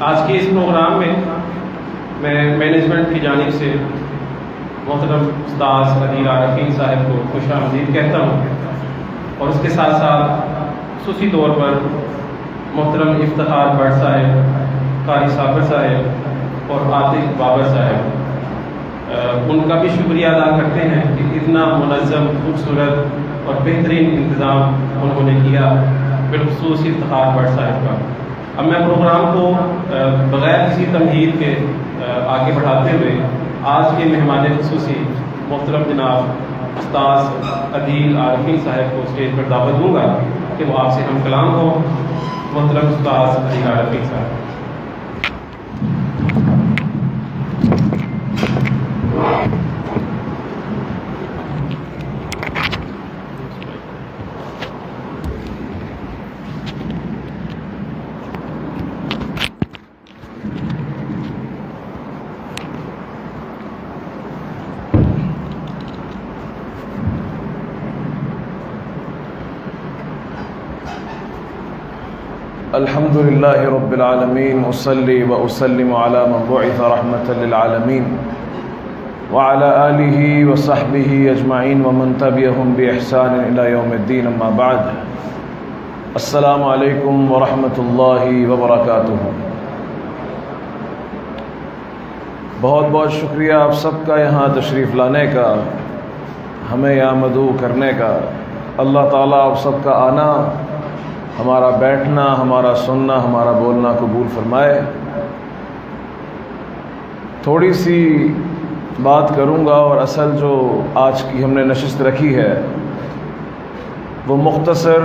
آج کے اس پروگرام میں مینجمنٹ کی جانب سے محترم استاذ عدیل عارفین صاحب کو خوش آمدید کہتا ہوں، اور اس کے ساتھ ساتھ خصوصی طور پر محترم افتخار بٹ صاحب، قاری صابر صاحب اور عاطف بابر صاحب، ان کا بھی شکریہ ادا کرتے ہیں کہ اتنا منظم، خوبصورت اور بہترین انتظام انہوں نے کیا، بالخصوص افتخار بٹ صاحب کا۔ اب میں پروگرام کو بغیر کسی تمہید کے آگے بڑھاتے ہوئے آج کے مہمان خصوصی محترم جناب استاذ عدیل عارفین صاحب کو اسٹیج پر دعوت دوں گا کہ وہ آپ سے ہم کلام ہو۔ محترم استاذ عدیل عارفین صاحب۔ الحمد للہ رب العالمین، اصلی و اسلم علی من بعث رحمۃ للعالمین وعلی آلہ وصحبہ اجمعین ومن تبعہم بإحسان الی یوم الدین، اما بعد۔ السلام علیکم ورحمۃ اللہ وبرکاتہ۔ بہت بہت شکریہ آپ سب کا یہاں تشریف لانے کا، ہمیں یہاں مدعو کرنے کا۔ اللہ تعالیٰ آپ سب کا آنا، ہمارا بیٹھنا، ہمارا سننا، ہمارا بولنا قبول فرمائے۔ تھوڑی سی بات کروں گا، اور اصل جو آج کی ہم نے نشست رکھی ہے وہ مختصر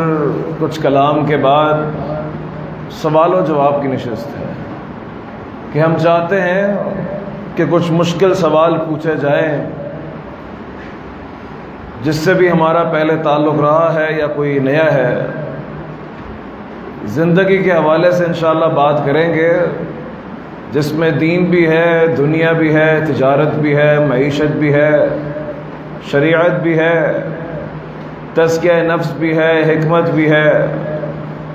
کچھ کلام کے بعد سوال و جواب کی نشست ہے، کہ ہم چاہتے ہیں کہ کچھ مشکل سوال پوچھے جائیں، جس سے بھی ہمارا پہلے تعلق رہا ہے یا کوئی نیا ہے۔ زندگی کے حوالے سے انشاءاللہ بات کریں گے، جس میں دین بھی ہے، دنیا بھی ہے، تجارت بھی ہے، معیشت بھی ہے، شریعت بھی ہے، تزکیہ نفس بھی ہے، حکمت بھی ہے،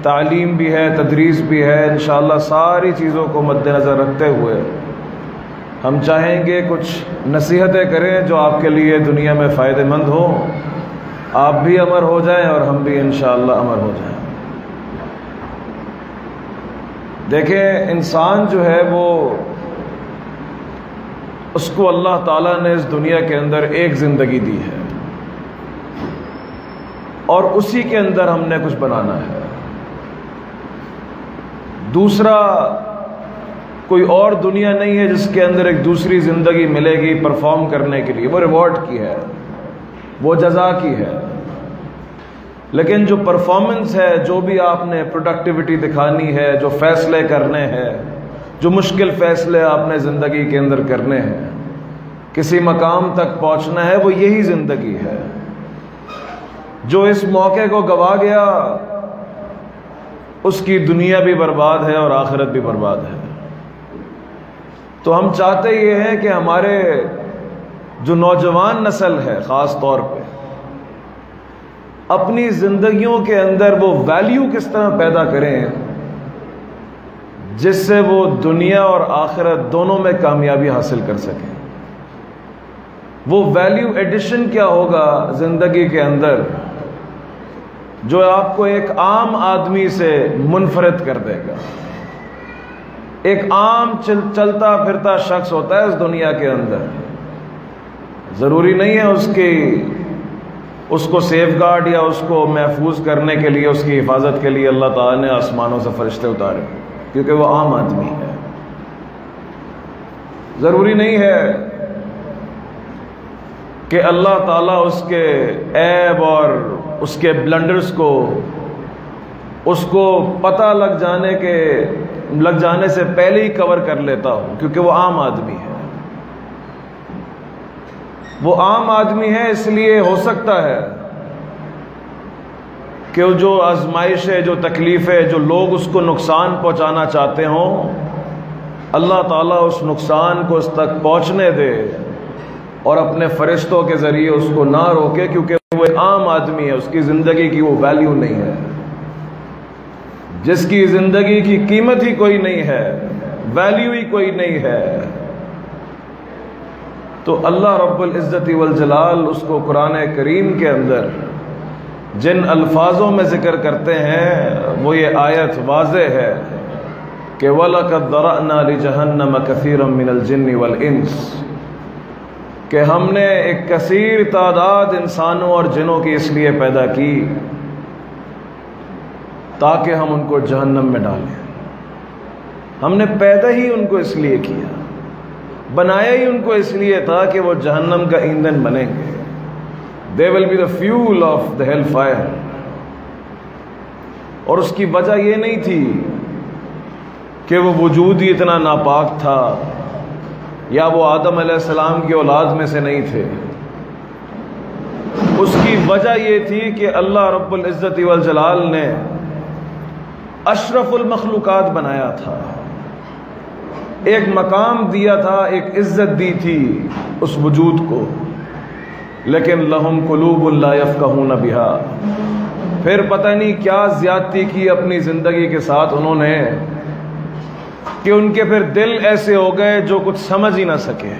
تعلیم بھی ہے، تدریس بھی ہے۔ انشاءاللہ ساری چیزوں کو مد نظر رکھتے ہوئے ہم چاہیں گے کچھ نصیحتیں کریں جو آپ کے لیے دنیا میں فائدہ مند ہو، آپ بھی امر ہو جائیں اور ہم بھی انشاءاللہ امر ہو جائیں۔ دیکھیں، انسان جو ہے وہ، اس کو اللہ تعالیٰ نے اس دنیا کے اندر ایک زندگی دی ہے، اور اسی کے اندر ہم نے کچھ بنانا ہے۔ دوسرا کوئی اور دنیا نہیں ہے جس کے اندر ایک دوسری زندگی ملے گی پرفارم کرنے کے لیے، وہ ریوارڈ کی ہے، وہ جزا کی ہے۔ لیکن جو پرفارمنس ہے، جو بھی آپ نے پروڈکٹیوٹی دکھانی ہے، جو فیصلے کرنے ہیں، جو مشکل فیصلے آپ نے زندگی کے اندر کرنے ہیں، کسی مقام تک پہنچنا ہے، وہ یہی زندگی ہے۔ جو اس موقع کو گوا گیا، اس کی دنیا بھی برباد ہے اور آخرت بھی برباد ہے۔ تو ہم چاہتے یہ ہیں کہ ہمارے جو نوجوان نسل ہے خاص طور پہ، اپنی زندگیوں کے اندر وہ ویلیو کس طرح پیدا کریں جس سے وہ دنیا اور آخرت دونوں میں کامیابی حاصل کر سکیں۔ وہ ویلیو ایڈیشن کیا ہوگا زندگی کے اندر جو آپ کو ایک عام آدمی سے منفرد کر دے گا۔ ایک عام چلتا پھرتا شخص ہوتا ہے اس دنیا کے اندر، ضروری نہیں ہے اس کو سیف گارڈ یا اس کو محفوظ کرنے کے لیے، اس کی حفاظت کے لیے اللہ تعالیٰ نے آسمانوں سے فرشتے اتارے، کیونکہ وہ عام آدمی ہے۔ ضروری نہیں ہے کہ اللہ تعالیٰ اس کے عیب اور اس کے بلنڈرز کو، اس کو پتہ لگ جانے سے پہلے ہی کور کر لیتا ہو، کیونکہ وہ عام آدمی ہے۔ وہ عام آدمی ہے، اس لیے ہو سکتا ہے کہ جو آزمائشیں، جو تکلیفیں، جو لوگ اس کو نقصان پہنچانا چاہتے ہوں، اللہ تعالیٰ اس نقصان کو اس تک پہنچنے دے اور اپنے فرشتوں کے ذریعے اس کو نہ روکے، کیونکہ وہ ایک عام آدمی ہے، اس کی زندگی کی وہ ویلیو نہیں ہے۔ جس کی زندگی کی قیمت ہی کوئی نہیں ہے، ویلیو ہی کوئی نہیں ہے۔ تو اللہ رب العزت والجلال اس کو قرآن کریم کے اندر جن الفاظوں میں ذکر کرتے ہیں وہ یہ آیت واضح ہے کہ وَلَقَدْ ذَرَأْنَا لِجَهَنَّمَ كَثِيرًا مِنَ الْجِنِّ وَالْإِنسِ، کہ ہم نے ایک کثیر تعداد انسانوں اور جنوں کی اس لیے پیدا کی تاکہ ہم ان کو جہنم میں ڈالیں۔ ہم نے پیدا ہی ان کو اس لیے کیا، بنایا ہی ان کو اس لیے تھا کہ وہ جہنم کا ایندھن بنیں گے۔ They will be the fuel of the hellfire۔ اور اس کی وجہ یہ نہیں تھی کہ وہ وجود ہی اتنا ناپاک تھا یا وہ آدم علیہ السلام کی اولاد میں سے نہیں تھے، اس کی وجہ یہ تھی کہ اللہ رب العزت والجلال نے اشرف المخلوقات بنایا تھا، ایک مقام دیا تھا، ایک عزت دی تھی اس وجود کو، لیکن لہم قلوب لا یفقہون بہا، پھر پتہ نہیں کیا زیادتی کی اپنی زندگی کے ساتھ انہوں نے کہ ان کے پھر دل ایسے ہو گئے جو کچھ سمجھ ہی نہ سکے،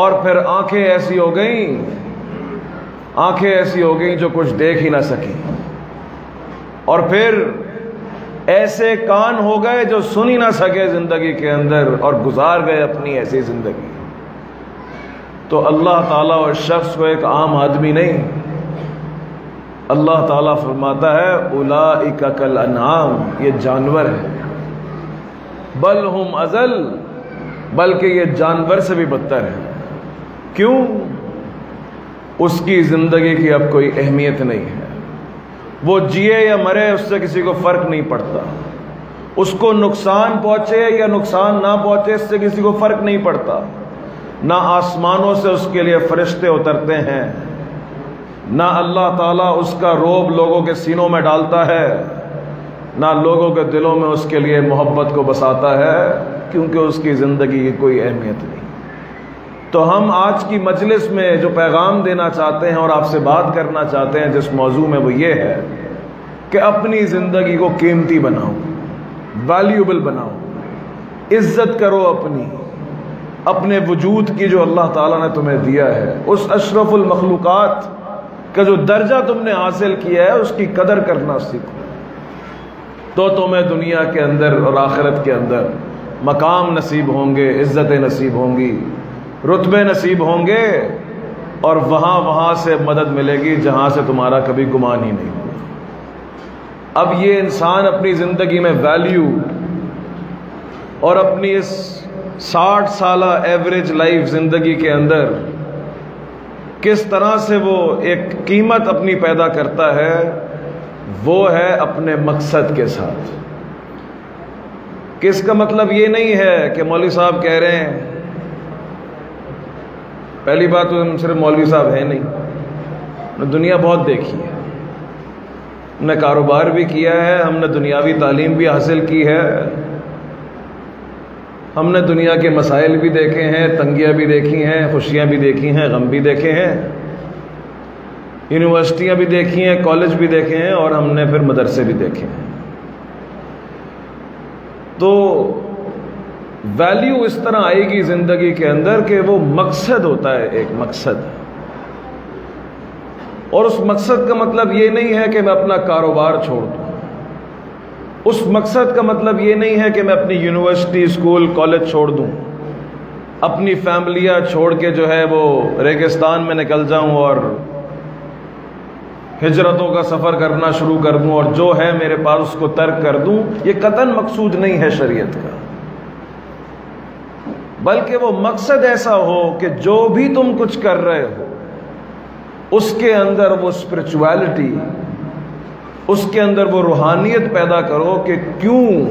اور پھر آنکھیں ایسی ہو گئیں جو کچھ دیکھ ہی نہ سکیں، اور پھر ایسے کان ہو گئے جو سن ہی نہ سکے زندگی کے اندر، اور گزار گئے اپنی ایسی زندگی۔ تو اللہ تعالیٰ اس شخص کو ایک عام آدمی نہیں، اللہ تعالیٰ فرماتا ہے اولئک کالانعام، یہ جانور ہے، بل ہم اضل، بلکہ یہ جانور سے بھی بدتر ہے۔ کیوں؟ اس کی زندگی کی اب کوئی اہمیت نہیں ہے، وہ جیے یا مرے اس سے کسی کو فرق نہیں پڑتا، اس کو نقصان پہنچے یا نقصان نہ پہنچے اس سے کسی کو فرق نہیں پڑتا، نہ آسمانوں سے اس کے لیے فرشتے اترتے ہیں، نہ اللہ تعالیٰ اس کا روب لوگوں کے سینوں میں ڈالتا ہے، نہ لوگوں کے دلوں میں اس کے لیے محبت کو بساتا ہے، کیونکہ اس کی زندگی کی کوئی اہمیت نہیں۔ تو ہم آج کی مجلس میں جو پیغام دینا چاہتے ہیں اور آپ سے بات کرنا چاہتے ہیں جس موضوع میں، وہ یہ ہے کہ اپنی زندگی کو قیمتی بناؤ، ویلیوبل بناؤ، عزت کرو اپنے وجود کی جو اللہ تعالیٰ نے تمہیں دیا ہے، اس اشرف المخلوقات کا جو درجہ تم نے حاصل کیا ہے اس کی قدر کرنا سیکھو، تو تمہیں دنیا کے اندر اور آخرت کے اندر مقام نصیب ہوں گے، عزتیں نصیب ہوں گی، رتبے نصیب ہوں گے، اور وہاں سے مدد ملے گی جہاں سے تمہارا کبھی گمان ہی نہیں ہوا۔ اب یہ انسان اپنی زندگی میں ویلیو اور اپنی اس 60 سالہ ایوریج لائف زندگی کے اندر کس طرح سے وہ ایک قیمت اپنی پیدا کرتا ہے، وہ ہے اپنے مقصد کے ساتھ۔ کس کا مطلب یہ نہیں ہے کہ مولوی صاحب کہہ رہے ہیں، پہلی بات تو ہم صرف مولوی صاحب ہیں نہیں، ہم نے دنیا بہت دیکھی ہے، ہم نے کاروبار بھی کیا ہے، ہم نے دنیاوی تعلیم بھی حاصل کی ہے، ہم نے دنیا کے مسائل بھی دیکھے ہیں، تنگیاں بھی دیکھی ہیں، خوشیاں بھی دیکھی ہیں، غم بھی دیکھے ہیں، یونیورسٹیاں بھی دیکھی ہیں، کالج بھی دیکھے ہیں، اور ہم نے پھر مدرسے بھی دیکھے ہیں۔ تو ویلیو اس طرح آئے گی زندگی کے اندر کہ وہ مقصد ہوتا ہے، ایک مقصد، اور اس مقصد کا مطلب یہ نہیں ہے کہ میں اپنا کاروبار چھوڑ دوں، اس مقصد کا مطلب یہ نہیں ہے کہ میں اپنی یونیورسٹی، اسکول، کالج چھوڑ دوں، اپنی فیملیاں چھوڑ کے جو ہے وہ ریگستان میں نکل جاؤں اور ہجرتوں کا سفر کرنا شروع کر دوں اور جو ہے میرے پاس اس کو ترک کر دوں۔ یہ قطعاً مقصود نہیں ہے شریعت کا، بلکہ وہ مقصد ایسا ہو کہ جو بھی تم کچھ کر رہے ہو اس کے اندر وہ اسپرچویلٹی، اس کے اندر وہ روحانیت پیدا کرو کہ کیوں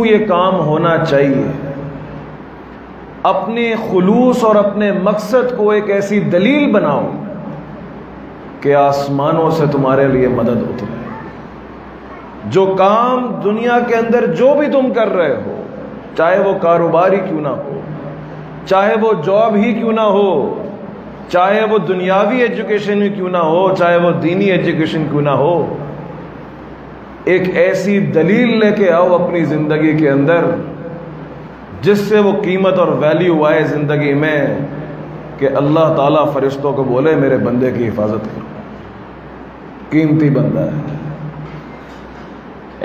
یہ کام ہونا چاہیے، اپنے خلوص اور اپنے مقصد کو ایک ایسی دلیل بناؤ کہ آسمانوں سے تمہارے لیے مدد اترے۔ جو کام دنیا کے اندر جو بھی تم کر رہے ہو، چاہے وہ کاروبار ہی کیوں نہ ہو، چاہے وہ جاب ہی کیوں نہ ہو، چاہے وہ دنیاوی ایجوکیشن ہی کیوں نہ ہو، چاہے وہ دینی ایجوکیشن کیوں نہ ہو، ایک ایسی دلیل لے کے آؤ اپنی زندگی کے اندر جس سے وہ قیمت اور ویلیو آئے زندگی میں کہ اللہ تعالیٰ فرشتوں کو بولے میرے بندے کی حفاظت کرو، قیمتی بندہ ہے۔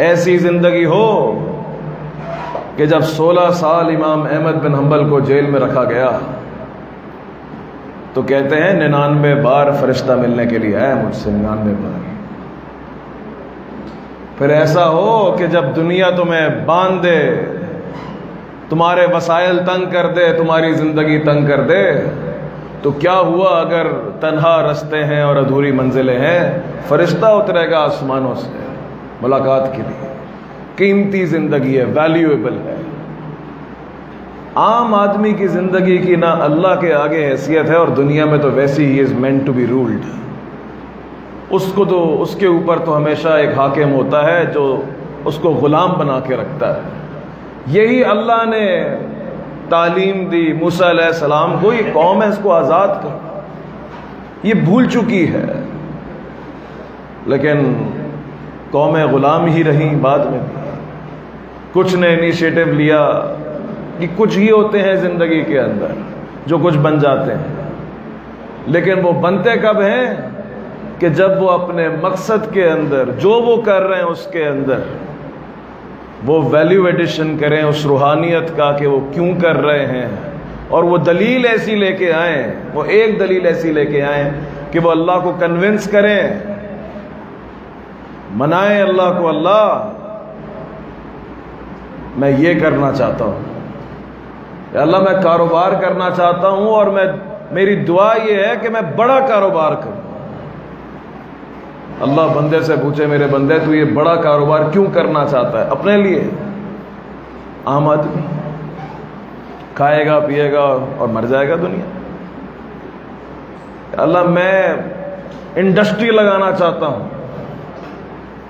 ایسی زندگی ہو کہ جب 16 سال امام احمد بن حنبل کو جیل میں رکھا گیا تو کہتے ہیں 99 بار فرشتہ ملنے کے لیے آیا مجھ سے، 99 بار۔ پھر ایسا ہو کہ جب دنیا تمہیں باندھ دے، تمہارے وسائل تنگ کر دے، تمہاری زندگی تنگ کر دے، تو کیا ہوا اگر تنہا رستے ہیں اور ادھوری منزلیں ہیں، فرشتہ اترے گا آسمانوں سے ملاقات کے لیے۔ قیمتی زندگی ہے، ویلیویبل ہے۔ عام آدمی کی زندگی کی نہ اللہ کے آگے حیثیت ہے، اور دنیا میں تو ویسی ہی is meant to be ruled. اس کو تو اس کے اوپر تو ہمیشہ ایک حاکم ہوتا ہے جو اس کو غلام بنا کے رکھتا ہے۔ یہی اللہ نے تعلیم دی موسیٰ علیہ السلام کو، یہ قوم ہے اس کو آزاد کر، یہ بھول چکی ہے، لیکن قومیں غلام ہی رہیں بعد میں بھی۔ کچھ نے انیشیٹو لیا کہ کچھ ہی ہوتے ہیں زندگی کے اندر جو کچھ بن جاتے ہیں، لیکن وہ بنتے کب ہیں کہ جب وہ اپنے مقصد کے اندر جو وہ کر رہے ہیں اس کے اندر وہ ویلیو ایڈیشن کریں اس روحانیت کا کہ وہ کیوں کر رہے ہیں، اور وہ دلیل ایسی لے کے آئیں، وہ ایک دلیل ایسی لے کے آئیں کہ وہ اللہ کو کنونس کریں، منائیں اللہ کو، اللہ میں یہ کرنا چاہتا ہوں، یا اللہ میں کاروبار کرنا چاہتا ہوں، اور میری دعا یہ ہے کہ میں بڑا کاروبار کروں۔ اللہ بندے سے پوچھے میرے بندے تو یہ بڑا کاروبار کیوں کرنا چاہتا ہے؟ اپنے لیے؟ عام آدمی کھائے گا پیے گا اور مر جائے گا دنیا۔ اللہ میں انڈسٹری لگانا چاہتا ہوں۔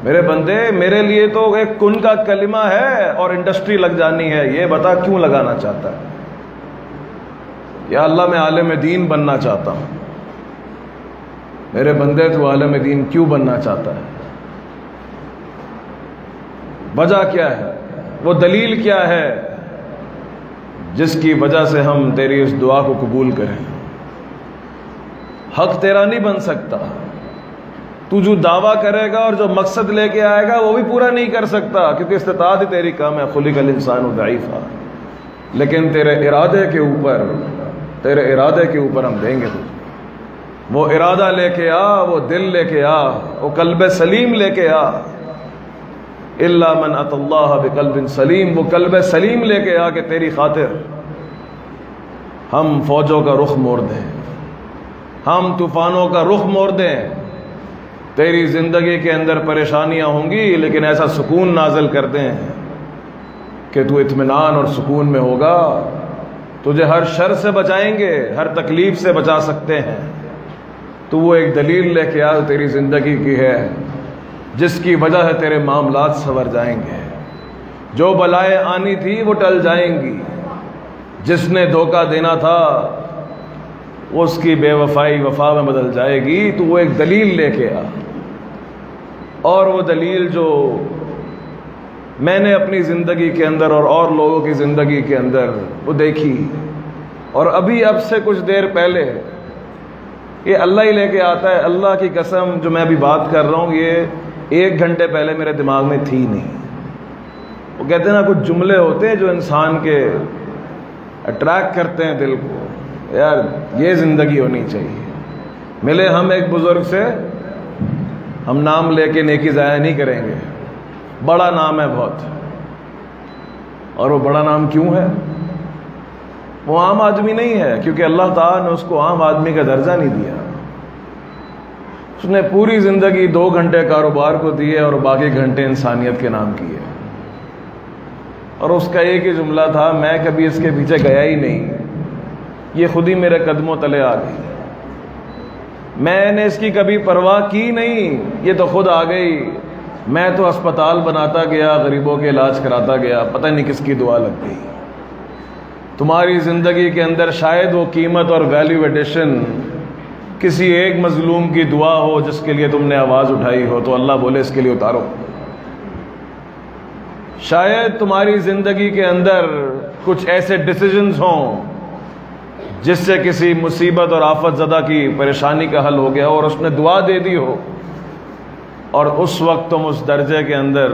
میرے بندے میرے لیے تو ایک کن کا کلمہ ہے اور انڈسٹری لگ جانی ہے، یہ بتا کیوں لگانا چاہتا ہے؟ یا اللہ میں عالم دین بننا چاہتا ہوں۔ میرے بندے تو عالم دین کیوں بننا چاہتا ہے؟ وجہ کیا ہے؟ وہ دلیل کیا ہے جس کی وجہ سے ہم تیری اس دعا کو قبول کریں؟ حق تیرا نہیں بن سکتا، تو جو دعویٰ کرے گا اور جو مقصد لے کے آئے گا وہ بھی پورا نہیں کر سکتا، کیونکہ استطاعت ہی تیری کام ہے، خلق الانسان ضعیفا۔ لیکن تیرے ارادے کے اوپر ہم دیں گے تجھے۔ وہ ارادہ لے کے آ، وہ دل لے کے آ، وہ قلب سلیم لے کے آ۔ الا من اتى اللہ بقلب سلیم، وہ قلب سلیم لے کے آ کہ تیری خاطر ہم فوجوں کا رخ موڑ دیں، ہم طوفانوں کا رخ موڑ دیں۔ تیری زندگی کے اندر پریشانیاں ہوں گی لیکن ایسا سکون نازل کر دیں کہ تو اطمینان اور سکون میں ہوگا۔ تجھے ہر شر سے بچائیں گے، ہر تکلیف سے بچا سکتے ہیں۔ تو وہ ایک دلیل لے کے آ تیری زندگی کی ہے جس کی وجہ سے تیرے معاملات سنور جائیں گے، جو بلائیں آنی تھی وہ ٹل جائیں گی، جس نے دھوکہ دینا تھا اس کی بے وفائی وفا میں بدل جائے گی۔ تو وہ ایک دلیل لے کے آ، اور وہ دلیل جو میں نے اپنی زندگی کے اندر اور لوگوں کی زندگی کے اندر وہ دیکھی، اور ابھی اب سے کچھ دیر پہلے یہ اللہ ہی لے کے آتا ہے۔ اللہ کی قسم جو میں ابھی بات کر رہا ہوں یہ 1 گھنٹے پہلے میرے دماغ میں تھی نہیں۔ وہ کہتے ہیں نا کچھ جملے ہوتے ہیں جو انسان کے اٹریکٹ کرتے ہیں دل کو، یار یہ زندگی ہونی چاہیے۔ ملے ہم ایک بزرگ سے، ہم نام لے کے نیکی ضائع نہیں کریں گے، بڑا نام ہے بہت، اور وہ بڑا نام کیوں ہے؟ وہ عام آدمی نہیں ہے، کیونکہ اللہ تعالیٰ نے اس کو عام آدمی کا درجہ نہیں دیا۔ اس نے پوری زندگی 2 گھنٹے کاروبار کو دیے اور باقی گھنٹے انسانیت کے نام کیے، اور اس کا ایک ہی جملہ تھا، میں کبھی اس کے پیچھے گیا ہی نہیں، یہ خود ہی میرے قدموں تلے آ گئی، میں نے اس کی کبھی پرواہ کی نہیں، یہ تو خود آ گئی، میں تو ہسپتال بناتا گیا، غریبوں کے علاج کراتا گیا، پتہ نہیں کس کی دعا لگ گئی۔ تمہاری زندگی کے اندر شاید وہ قیمت اور ویلیو ایڈیشن کسی ایک مظلوم کی دعا ہو جس کے لیے تم نے آواز اٹھائی ہو، تو اللہ بولے اس کے لیے اتارو، شاید تمہاری زندگی کے اندر کچھ ایسے ڈیسیجنز ہوں جس سے کسی مصیبت اور آفت زدہ کی پریشانی کا حل ہو گیا اور اس نے دعا دے دی ہو، اور اس وقت تم اس درجے کے اندر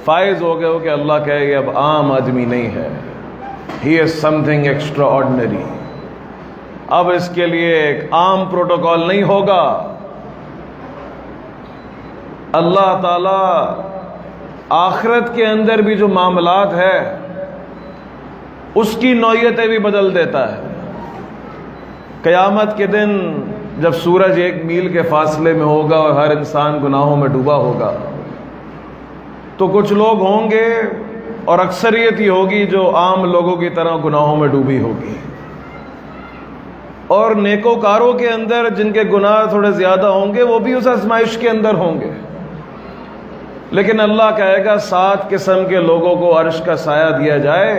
فائز ہو گئے ہو کہ اللہ کہے کہ اب عام آدمی نہیں ہے، ہی از سم تھنگ ایکسٹرا آرڈنری، اب اس کے لیے ایک عام پروٹوکول نہیں ہوگا۔ اللہ تعالی آخرت کے اندر بھی جو معاملات ہے اس کی نوعیتیں بھی بدل دیتا ہے۔ قیامت کے دن جب سورج 1 میل کے فاصلے میں ہوگا اور ہر انسان گناہوں میں ڈوبا ہوگا، تو کچھ لوگ ہوں گے اور اکثریت ہی ہوگی جو عام لوگوں کی طرح گناہوں میں ڈوبی ہوگی، اور نیکوکاروں کے اندر جن کے گناہ تھوڑے زیادہ ہوں گے وہ بھی اس آزمائش کے اندر ہوں گے۔ لیکن اللہ کہے گا 7 قسم کے لوگوں کو عرش کا سایہ دیا جائے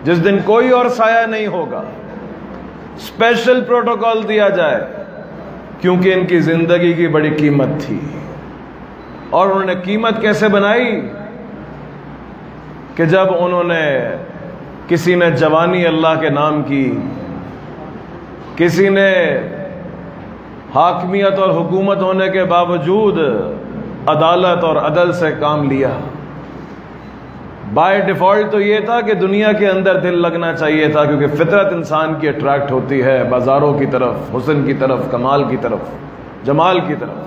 جس دن کوئی اور سایہ نہیں ہوگا، اسپیشل پروٹوکول دیا جائے، کیونکہ ان کی زندگی کی بڑی قیمت تھی۔ اور انہوں نے قیمت کیسے بنائی کہ جب انہوں نے کسی نے جوانی اللہ کے نام کی، کسی نے حاکمیت اور حکومت ہونے کے باوجود عدالت اور عدل سے کام لیا۔ بائی ڈیفالٹ تو یہ تھا کہ دنیا کے اندر دل لگنا چاہیے تھا، کیونکہ فطرت انسان کی اٹریکٹ ہوتی ہے بازاروں کی طرف، حسن کی طرف، کمال کی طرف، جمال کی طرف،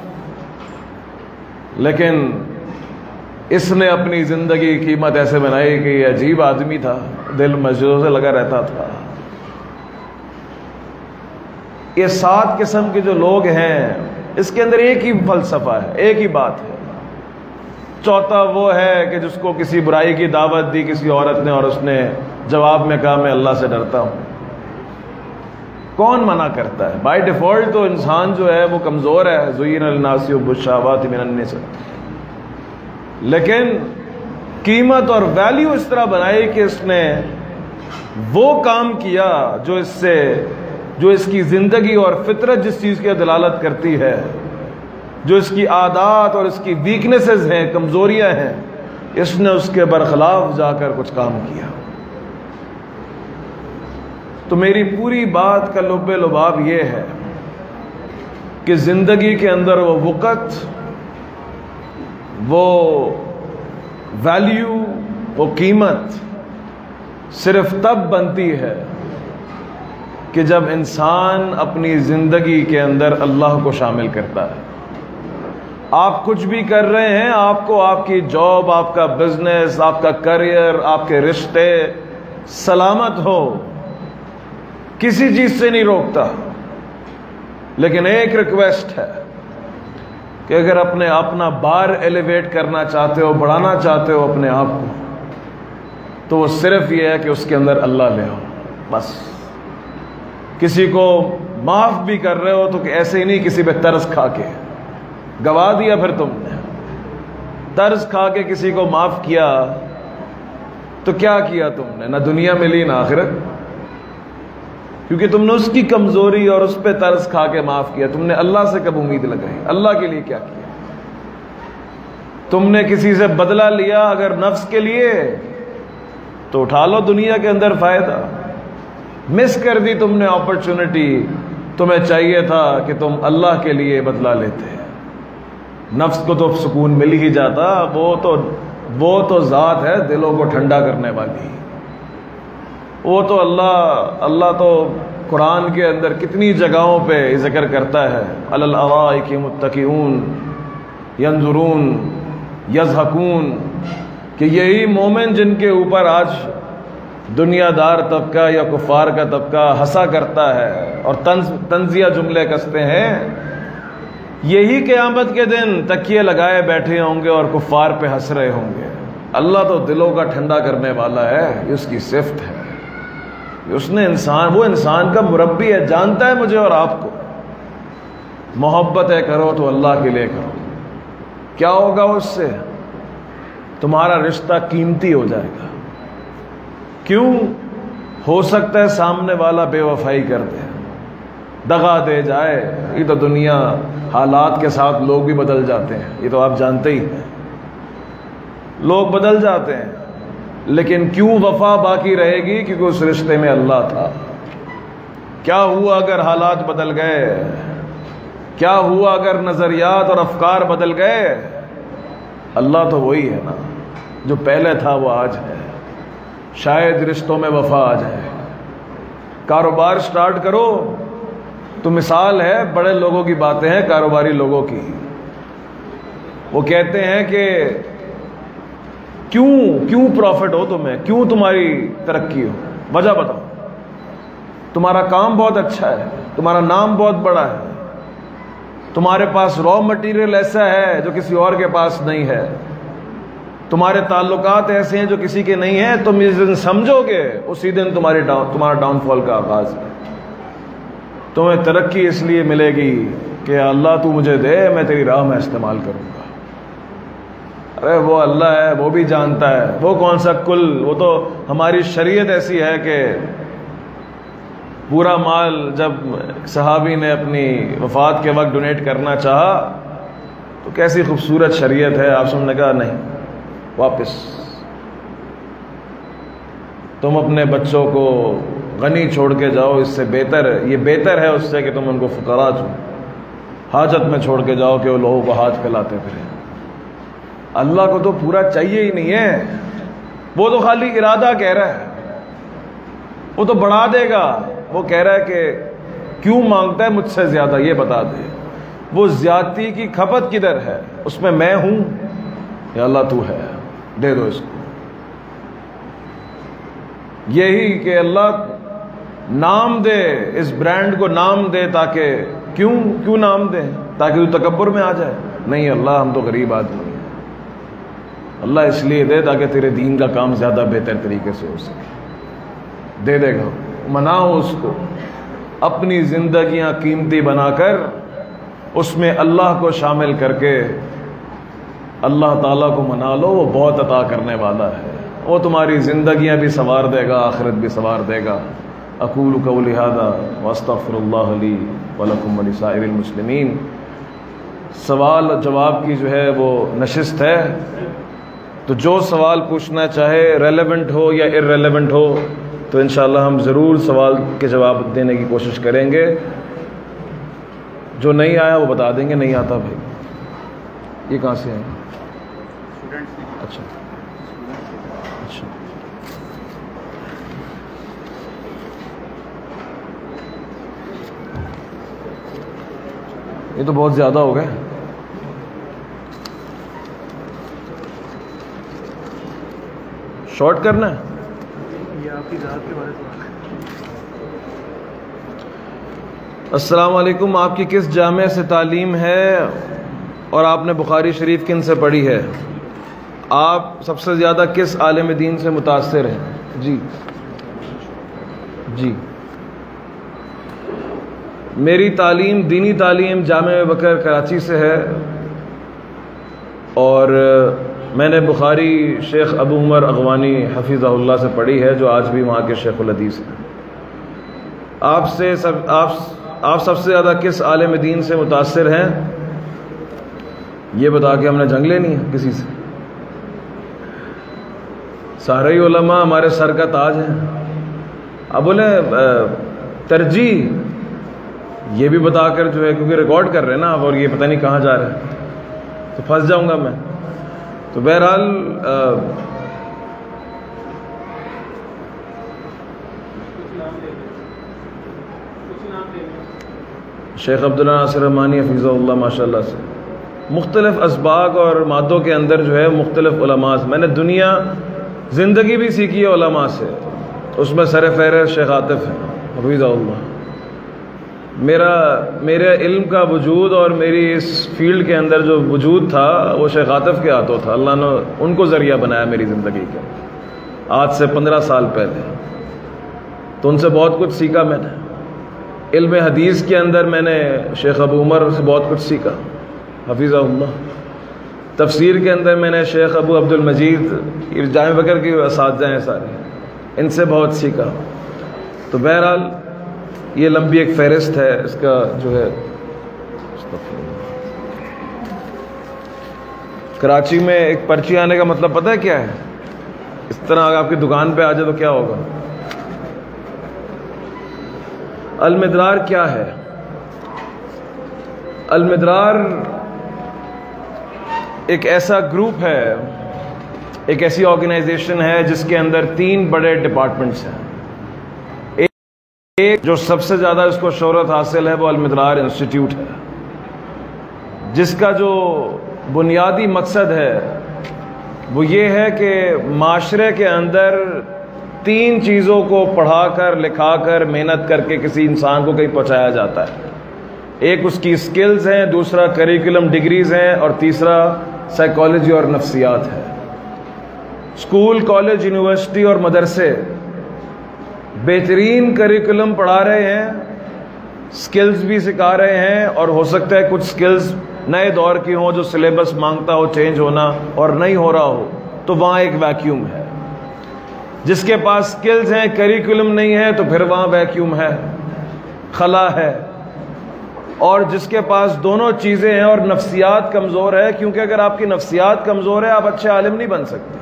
لیکن اس نے اپنی زندگی کی قیمت ایسے بنائی کہ یہ عجیب آدمی تھا، دل مسجدوں سے لگا رہتا تھا۔ یہ 7 قسم کے جو لوگ ہیں اس کے اندر ایک ہی فلسفہ ہے، ایک ہی بات ہے۔ چوتھا وہ ہے کہ جس کو کسی برائی کی دعوت دی کسی عورت نے اور اس نے جواب میں کہا میں اللہ سے ڈرتا ہوں۔ کون منع کرتا ہے؟ بائی ڈیفالٹ تو انسان جو ہے وہ کمزور ہے، زُیِّنَ لِلنَّاسِ حُبُّ الشَّهَوَاتِ مِنَ النِّسَاءِ، لیکن قیمت اور ویلیو اس طرح بنائی کہ اس نے وہ کام کیا جو اس کی زندگی اور فطرت جس چیز کی دلالت کرتی ہے، جو اس کی عادات اور اس کی ویکنیسز ہیں، کمزوریاں ہیں، اس نے اس کے برخلاف جا کر کچھ کام کیا۔ تو میری پوری بات کا لب لباب یہ ہے کہ زندگی کے اندر وہ وقت، وہ ویلیو، وہ قیمت صرف تب بنتی ہے کہ جب انسان اپنی زندگی کے اندر اللہ کو شامل کرتا ہے۔ آپ کچھ بھی کر رہے ہیں، آپ کو آپ کی جاب، آپ کا بزنس، آپ کا کریئر، آپ کے رشتے سلامت ہو، کسی چیز سے نہیں روکتا، لیکن ایک ریکویسٹ ہے کہ اگر اپنا بار ایلیویٹ کرنا چاہتے ہو، بڑھانا چاہتے ہو اپنے آپ کو، تو وہ صرف یہ ہے کہ اس کے اندر اللہ لے آؤ، بس۔ کسی کو معاف بھی کر رہے ہو تو کہ ایسے ہی نہیں کسی پہ طرز کھا کے، گوا دیا پھر تم نے، طرز کھا کے کسی کو معاف کیا تو کیا کیا تم نے؟ نہ دنیا ملی نہ آخرت، کیونکہ تم نے اس کی کمزوری اور اس پہ طرز کھا کے معاف کیا۔ تم نے اللہ سے کب امید لگائی؟ اللہ کے لیے کیا کیا؟ تم نے کسی سے بدلہ لیا اگر نفس کے لیے تو اٹھا لو دنیا کے اندر فائدہ، مس کر دی تم نے اپرچونٹی، تمہیں چاہیے تھا کہ تم اللہ کے لیے بدلہ لیتے۔ نفس کو تو سکون مل ہی جاتا، وہ تو ذات ہے دلوں کو ٹھنڈا کرنے والی، وہ تو اللہ تو قرآن کے اندر کتنی جگہوں پہ ذکر کرتا ہے، علی الارائک متکئون ینظرون یضحکون، کہ یہی مومن جن کے اوپر آج دنیا دار طبقہ یا کفار کا طبقہ ہنسا کرتا ہے اور طنزیہ جملے کستے ہیں، یہی قیامت کے دن تکیے لگائے بیٹھے ہوں گے اور کفار پہ ہنس رہے ہوں گے۔ اللہ تو دلوں کا ٹھنڈا کرنے والا ہے، یہ اس کی صفت ہے، اس نے وہ انسان کا مربی ہے، جانتا ہے مجھے اور آپ کو۔ محبت کرو تو اللہ کے لیے کرو، کیا ہوگا اس سے؟ تمہارا رشتہ قیمتی ہو جائے گا۔ کیوں؟ ہو سکتا ہے سامنے والا بے وفائی کر دے، دغا دے جائے، یہ تو دنیا حالات کے ساتھ لوگ بھی بدل جاتے ہیں، یہ تو آپ جانتے ہی ہیں، لوگ بدل جاتے ہیں، لیکن کیوں وفا باقی رہے گی؟ کیونکہ اس رشتے میں اللہ تھا۔ کیا ہوا اگر حالات بدل گئے؟ کیا ہوا اگر نظریات اور افکار بدل گئے؟ اللہ تو وہی ہے نا، جو پہلے تھا وہ آج ہے۔ شاید رشتوں میں وفا آ جائے۔ کاروبار سٹارٹ کرو تو مثال ہے، بڑے لوگوں کی باتیں ہیں، کاروباری لوگوں کی۔ وہ کہتے ہیں کہ کیوں پروفٹ ہو تمہیں، کیوں تمہاری ترقی ہو؟ وجہ بتاؤ۔ تمہارا کام بہت اچھا ہے، تمہارا نام بہت بڑا ہے، تمہارے پاس را مٹیریل ایسا ہے جو کسی اور کے پاس نہیں ہے، تمہارے تعلقات ایسے ہیں جو کسی کے نہیں ہیں، تم اس دن سمجھو گے اسی دن تمہارا ڈاؤن فال کا آغاز ہے۔ تمہیں ترقی اس لیے ملے گی کہ اللہ تو مجھے دے، میں تیری راہ میں استعمال کروں گا۔ ارے وہ اللہ ہے، وہ بھی جانتا ہے، وہ کون سا کل، وہ تو ہماری شریعت ایسی ہے کہ پورا مال جب صحابی نے اپنی وفات کے وقت ڈونیٹ کرنا چاہا تو کیسی خوبصورت شریعت ہے، آپ سب نے کہا نہیں، واپس۔ تم اپنے بچوں کو غنی چھوڑ کے جاؤ، اس سے بہتر، یہ بہتر ہے اس سے کہ تم ان کو فقراء حاجت میں چھوڑ کے جاؤ کہ وہ لوگوں کو ہاتھ پھیلاتے پھریں۔ اللہ کو تو پورا چاہیے ہی نہیں ہے، وہ تو خالی ارادہ کہہ رہا ہے، وہ تو بڑھا دے گا۔ وہ کہہ رہا ہے کہ کیوں مانگتا ہے مجھ سے زیادہ، یہ بتا دے۔ وہ زیادتی کی کھپت کدھر ہے؟ اس میں ہوں یا اللہ تو ہے؟ دے دو اس کو۔ یہی کہ اللہ نام دے، اس برانڈ کو نام دے، تاکہ کیوں نام دے؟ تاکہ تو تکبر میں آ جائے؟ نہیں اللہ، ہم تو غریب آدمی ہیں۔ اللہ اس لیے دے تاکہ تیرے دین کا کام زیادہ بہتر طریقے سے ہو سکے۔ دے دے گا، مناؤ اس کو، اپنی زندگیاں قیمتی بنا کر اس میں اللہ کو شامل کر کے اللہ تعالیٰ کو منا لو۔ وہ بہت عطا کرنے والا ہے، وہ تمہاری زندگیاں بھی سنوار دے گا، آخرت بھی سنوار دے گا۔ اقول قولی ھذا واستغفر اللہ لی ولکم ولسائر المسلمین۔ سوال اور جواب کی جو ہے وہ نشست ہے، تو جو سوال پوچھنا چاہے، ریلیونٹ ہو یا ارریلیونٹ ہو، تو انشاءاللہ ہم ضرور سوال کے جواب دینے کی کوشش کریں گے۔ جو نہیں آیا وہ بتا دیں گے، نہیں آتا بھائی۔ یہ کہاں سے ہیں؟ اچھا اچھا، یہ تو بہت زیادہ ہو گئے۔ شارٹ کرنا ہے؟ السلام علیکم، آپ کی کس جامعہ سے تعلیم ہے اور آپ نے بخاری شریف کن سے پڑھی ہے؟ آپ سب سے زیادہ کس عالم دین سے متاثر ہیں؟ جی میری تعلیم، دینی تعلیم جامعہ بکر کراچی سے ہے، اور میں نے بخاری شیخ ابو عمر اغوانی حفظہ اللہ سے پڑھی ہے، جو آج بھی وہاں کے شیخ الحدیث ہیں۔ آپ سب سے زیادہ کس عالم دین سے متاثر ہیں؟ یہ بتا کے ہم نے جنگ لینی ہے کسی سے؟ سارے ہی علماء ہمارے سر کا تاج ہیں۔ اب بولے ترجیح یہ بھی بتا کر جو ہے، کیونکہ ریکارڈ کر رہے ہیں نا، اور یہ پتہ نہیں کہاں جا رہے ہیں، تو پھنس جاؤں گا میں۔ تو بہرحال شیخ عبداللہ ناصر رحمانی حفظہ اللہ ماشاء اللہ سے مختلف اسباق اور مادوں کے اندر جو ہے مختلف علماء سے میں نے دنیا زندگی بھی سیکھی ہے علماء سے، اس میں سر فہرست شیخ عاطف ہے حفظہ اللہ۔ میرے علم کا وجود اور میری اس فیلڈ کے اندر جو وجود تھا وہ شیخ عاطف کے ہاتھوں تھا، اللہ نے ان کو ذریعہ بنایا میری زندگی کا، آج سے 15 سال پہلے۔ تو ان سے بہت کچھ سیکھا میں نے۔ علم حدیث کے اندر میں نے شیخ ابو عمر سے بہت کچھ سیکھا حفظہ اللہ۔ تفسیر کے اندر میں نے شیخ ابو عبد المجید، جامع بکر کے اساتذہ ہیں سارے، ان سے بہت سیکھا۔ تو بہرحال یہ لمبی ایک فہرست ہے اس کا جو ہے۔ کراچی میں ایک پرچی آنے کا مطلب پتہ ہے کیا ہے؟ اس طرح اگر آپ کی دکان پہ آ جائے تو کیا ہوگا؟ المدرار کیا ہے؟ المدرار ایک ایسا گروپ ہے، ایک ایسی آرگنائزیشن ہے جس کے اندر 3 بڑے ڈپارٹمنٹس ہیں۔ ایک جو سب سے زیادہ اس کو شہرت حاصل ہے وہ المدرار انسٹیٹیوٹ ہے، جس کا جو بنیادی مقصد ہے وہ یہ ہے کہ معاشرے کے اندر 3 چیزوں کو پڑھا کر، لکھا کر، محنت کر کے کسی انسان کو کہیں پہنچایا جاتا ہے۔ ایک اس کی سکلز ہیں، دوسرا کریکولم ڈگریز ہیں، اور تیسرا سائیکالوجی اور نفسیات ہے۔ اسکول، کالج، یونیورسٹی اور مدرسے بہترین کریکولم پڑھا رہے ہیں، سکلز بھی سکھا رہے ہیں، اور ہو سکتا ہے کچھ سکلز نئے دور کی ہوں جو سلیبس مانگتا ہو چینج ہونا اور نہیں ہو رہا ہو، تو وہاں ایک ویکیوم ہے۔ جس کے پاس سکلز ہیں، کریکولم نہیں ہے، تو پھر وہاں ویکیوم ہے، خلا ہے۔ اور جس کے پاس دونوں چیزیں ہیں اور نفسیات کمزور ہے، کیونکہ اگر آپ کی نفسیات کمزور ہے آپ اچھے عالم نہیں بن سکتے،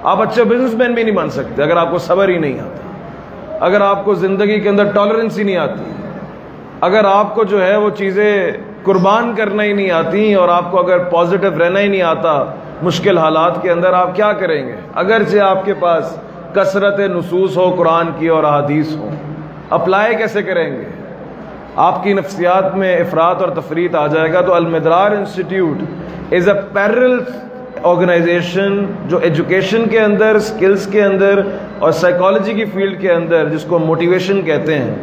آپ اچھے بزنس مین بھی نہیں بن سکتے اگر آپ کو صبر ہی نہیں آتا، اگر آپ کو زندگی کے اندر ٹالرنس ہی نہیں آتی، اگر آپ کو جو ہے وہ چیزیں قربان کرنا ہی نہیں آتی، اور آپ کو اگر پازیٹیو رہنا ہی نہیں آتا مشکل حالات کے اندر، آپ کیا کریں گے؟ اگرچہ آپ کے پاس کثرت نصوص ہو قرآن کی اور احادیث ہو، اپلائی کیسے کریں گے؟ آپ کی نفسیات میں افراط اور تفریط آ جائے گا۔ تو Almadrar institute is a pearl organisation جو ایجوکیشن کے اندر، سکلز کے اندر اور سائیکالوجی کی فیلڈ کے اندر، جس کو موٹیویشن کہتے ہیں،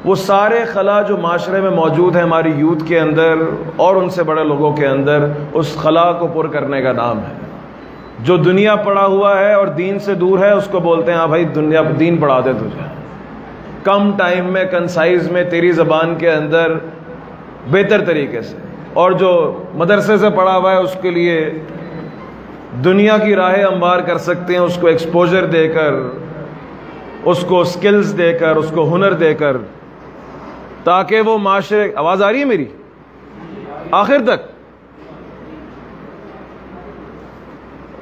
وہ سارے خلا جو معاشرے میں موجود ہیں ہماری یوتھ کے اندر اور ان سے بڑے لوگوں کے اندر، اس خلا کو پر کرنے کا نام ہے۔ جو دنیا پڑھا ہوا ہے اور دین سے دور ہے اس کو بولتے ہیں ہاں بھائی دنیا دین پڑھا دے تجھے، کم ٹائم میں، کنسائز میں، تیری زبان کے اندر، بہتر طریقے سے۔ اور جو مدرسے سے پڑھا ہوا ہے اس کے لیے دنیا کی راہیں ہموار کر سکتے ہیں، اس کو ایکسپوجر دے کر، اس کو سکلز دے کر، اس کو ہنر دے کر، تاکہ وہ معاشرے… آواز آ رہی ہے میری آخر تک؟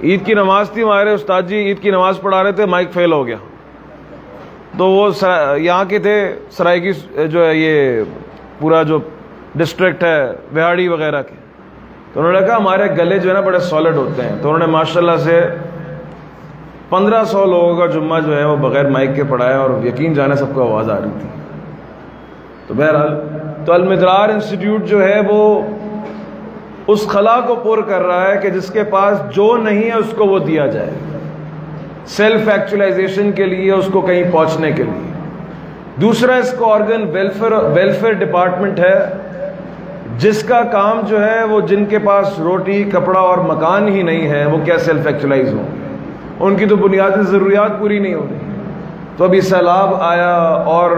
عید کی نماز تھی، ہمارے استاد جی عید کی نماز پڑھا رہے تھے، مائک فیل ہو گیا، تو وہ یہاں کے تھے، سرائے کی جو ہے یہ پورا جو ڈسٹرکٹ ہے وہاڑی وغیرہ کے، تو انہوں نے کہا ہمارے گلے جو ہے نا بڑے سالڈ ہوتے ہیں، تو انہوں نے ماشاءاللہ سے 1500 لوگوں کا جمعہ جو ہے وہ بغیر مائک کے پڑھایا، اور یقین جانے سب کو آواز آ رہی تھی۔ تو بہرحال تو المدرار انسٹیٹیوٹ جو ہے وہ اس خلا کو پر کر رہا ہے کہ جس کے پاس جو نہیں ہے اس کو وہ دیا جائے، سیلف ایکچولائزیشن کے لیے، اس کو کہیں پہنچنے کے لیے۔ دوسرا اس کو آرگن ویلفیئر ڈپارٹمنٹ ہے، جس کا کام جو ہے وہ جن کے پاس روٹی، کپڑا اور مکان ہی نہیں ہے وہ کیا سیلف ایکچولائز ہوں گے، ان کی تو بنیادی ضروریات پوری نہیں ہو رہی۔ تو ابھی سیلاب آیا اور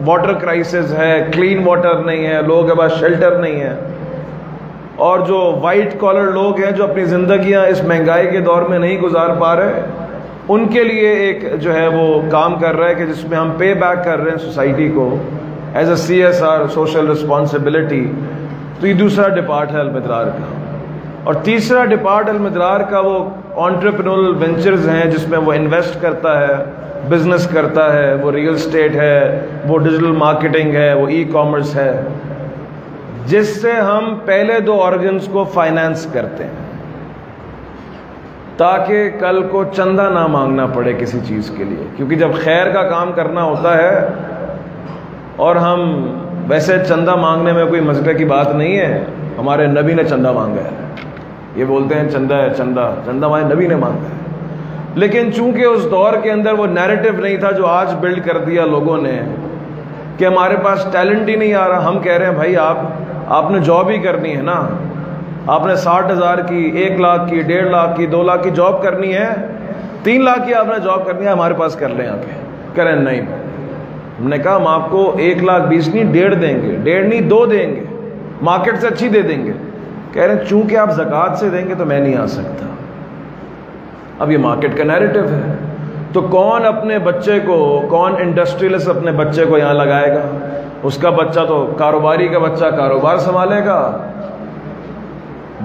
واٹر کرائسس ہے، کلین واٹر نہیں ہے، لوگوں کے پاس شیلٹر نہیں ہے، اور جو وائٹ کالر لوگ ہیں جو اپنی زندگیاں اس مہنگائی کے دور میں نہیں گزار پا رہے، ان کے لیے ایک جو ہے وہ کام کر رہا ہے کہ جس میں ہم پے بیک کر رہے ہیں سوسائٹی کو as a CSR، social responsibility. تو یہ دوسرا ڈپارٹ ہے المدرار کا۔ اور تیسرا ڈپارٹ المدرار کا وہ انٹرپرینورل وینچرز ہیں، جس میں وہ انویسٹ کرتا ہے، بزنس کرتا ہے، وہ ریئل اسٹیٹ ہے، وہ ڈیجیٹل مارکیٹنگ ہے، وہ ای کامرس ہے، جس سے ہم پہلے 2 آرگنز کو فائنانس کرتے ہیں تاکہ کل کو چندہ نہ مانگنا پڑے کسی چیز کے لیے، کیونکہ جب خیر کا کام کرنا ہوتا ہے، اور ہم ویسے چندہ مانگنے میں کوئی مسئلے کی بات نہیں ہے، ہمارے نبی نے چندہ مانگا ہے، یہ بولتے ہیں چندہ ہے، چندہ ہمارے نبی نے مانگا ہے، لیکن چونکہ اس دور کے اندر وہ نیریٹو نہیں تھا جو آج بلڈ کر دیا لوگوں نے کہ ہمارے پاس ٹیلنٹ ہی نہیں آ رہا، ہم کہہ رہے ہیں بھائی آپ نے جاب ہی کرنی ہے نا، آپ نے 60,000 کی، 1 لاکھ کی، 1.5 لاکھ کی، 2 لاکھ کی جاب کرنی ہے، 3 لاکھ کی آپ نے جاب کرنی ہے، ہمارے پاس کر لیں آ کے۔ کریں نہیں، ہم نے کہا ہم آپ کو 1,20,000 نہیں 1.5 دیں گے، 1.5 نہیں 2 دیں گے، مارکیٹ سے اچھی دے دیں گے۔ کہہ رہے ہیں چونکہ آپ زکوٰۃ سے دیں گے تو میں نہیں آ سکتا۔ اب یہ مارکیٹ کا نیریٹو ہے، تو کون اپنے بچے کو، کون انڈسٹریلسٹ اپنے بچے کو یہاں لگائے گا؟ اس کا بچہ تو کاروباری کا بچہ کاروبار سنبھالے گا،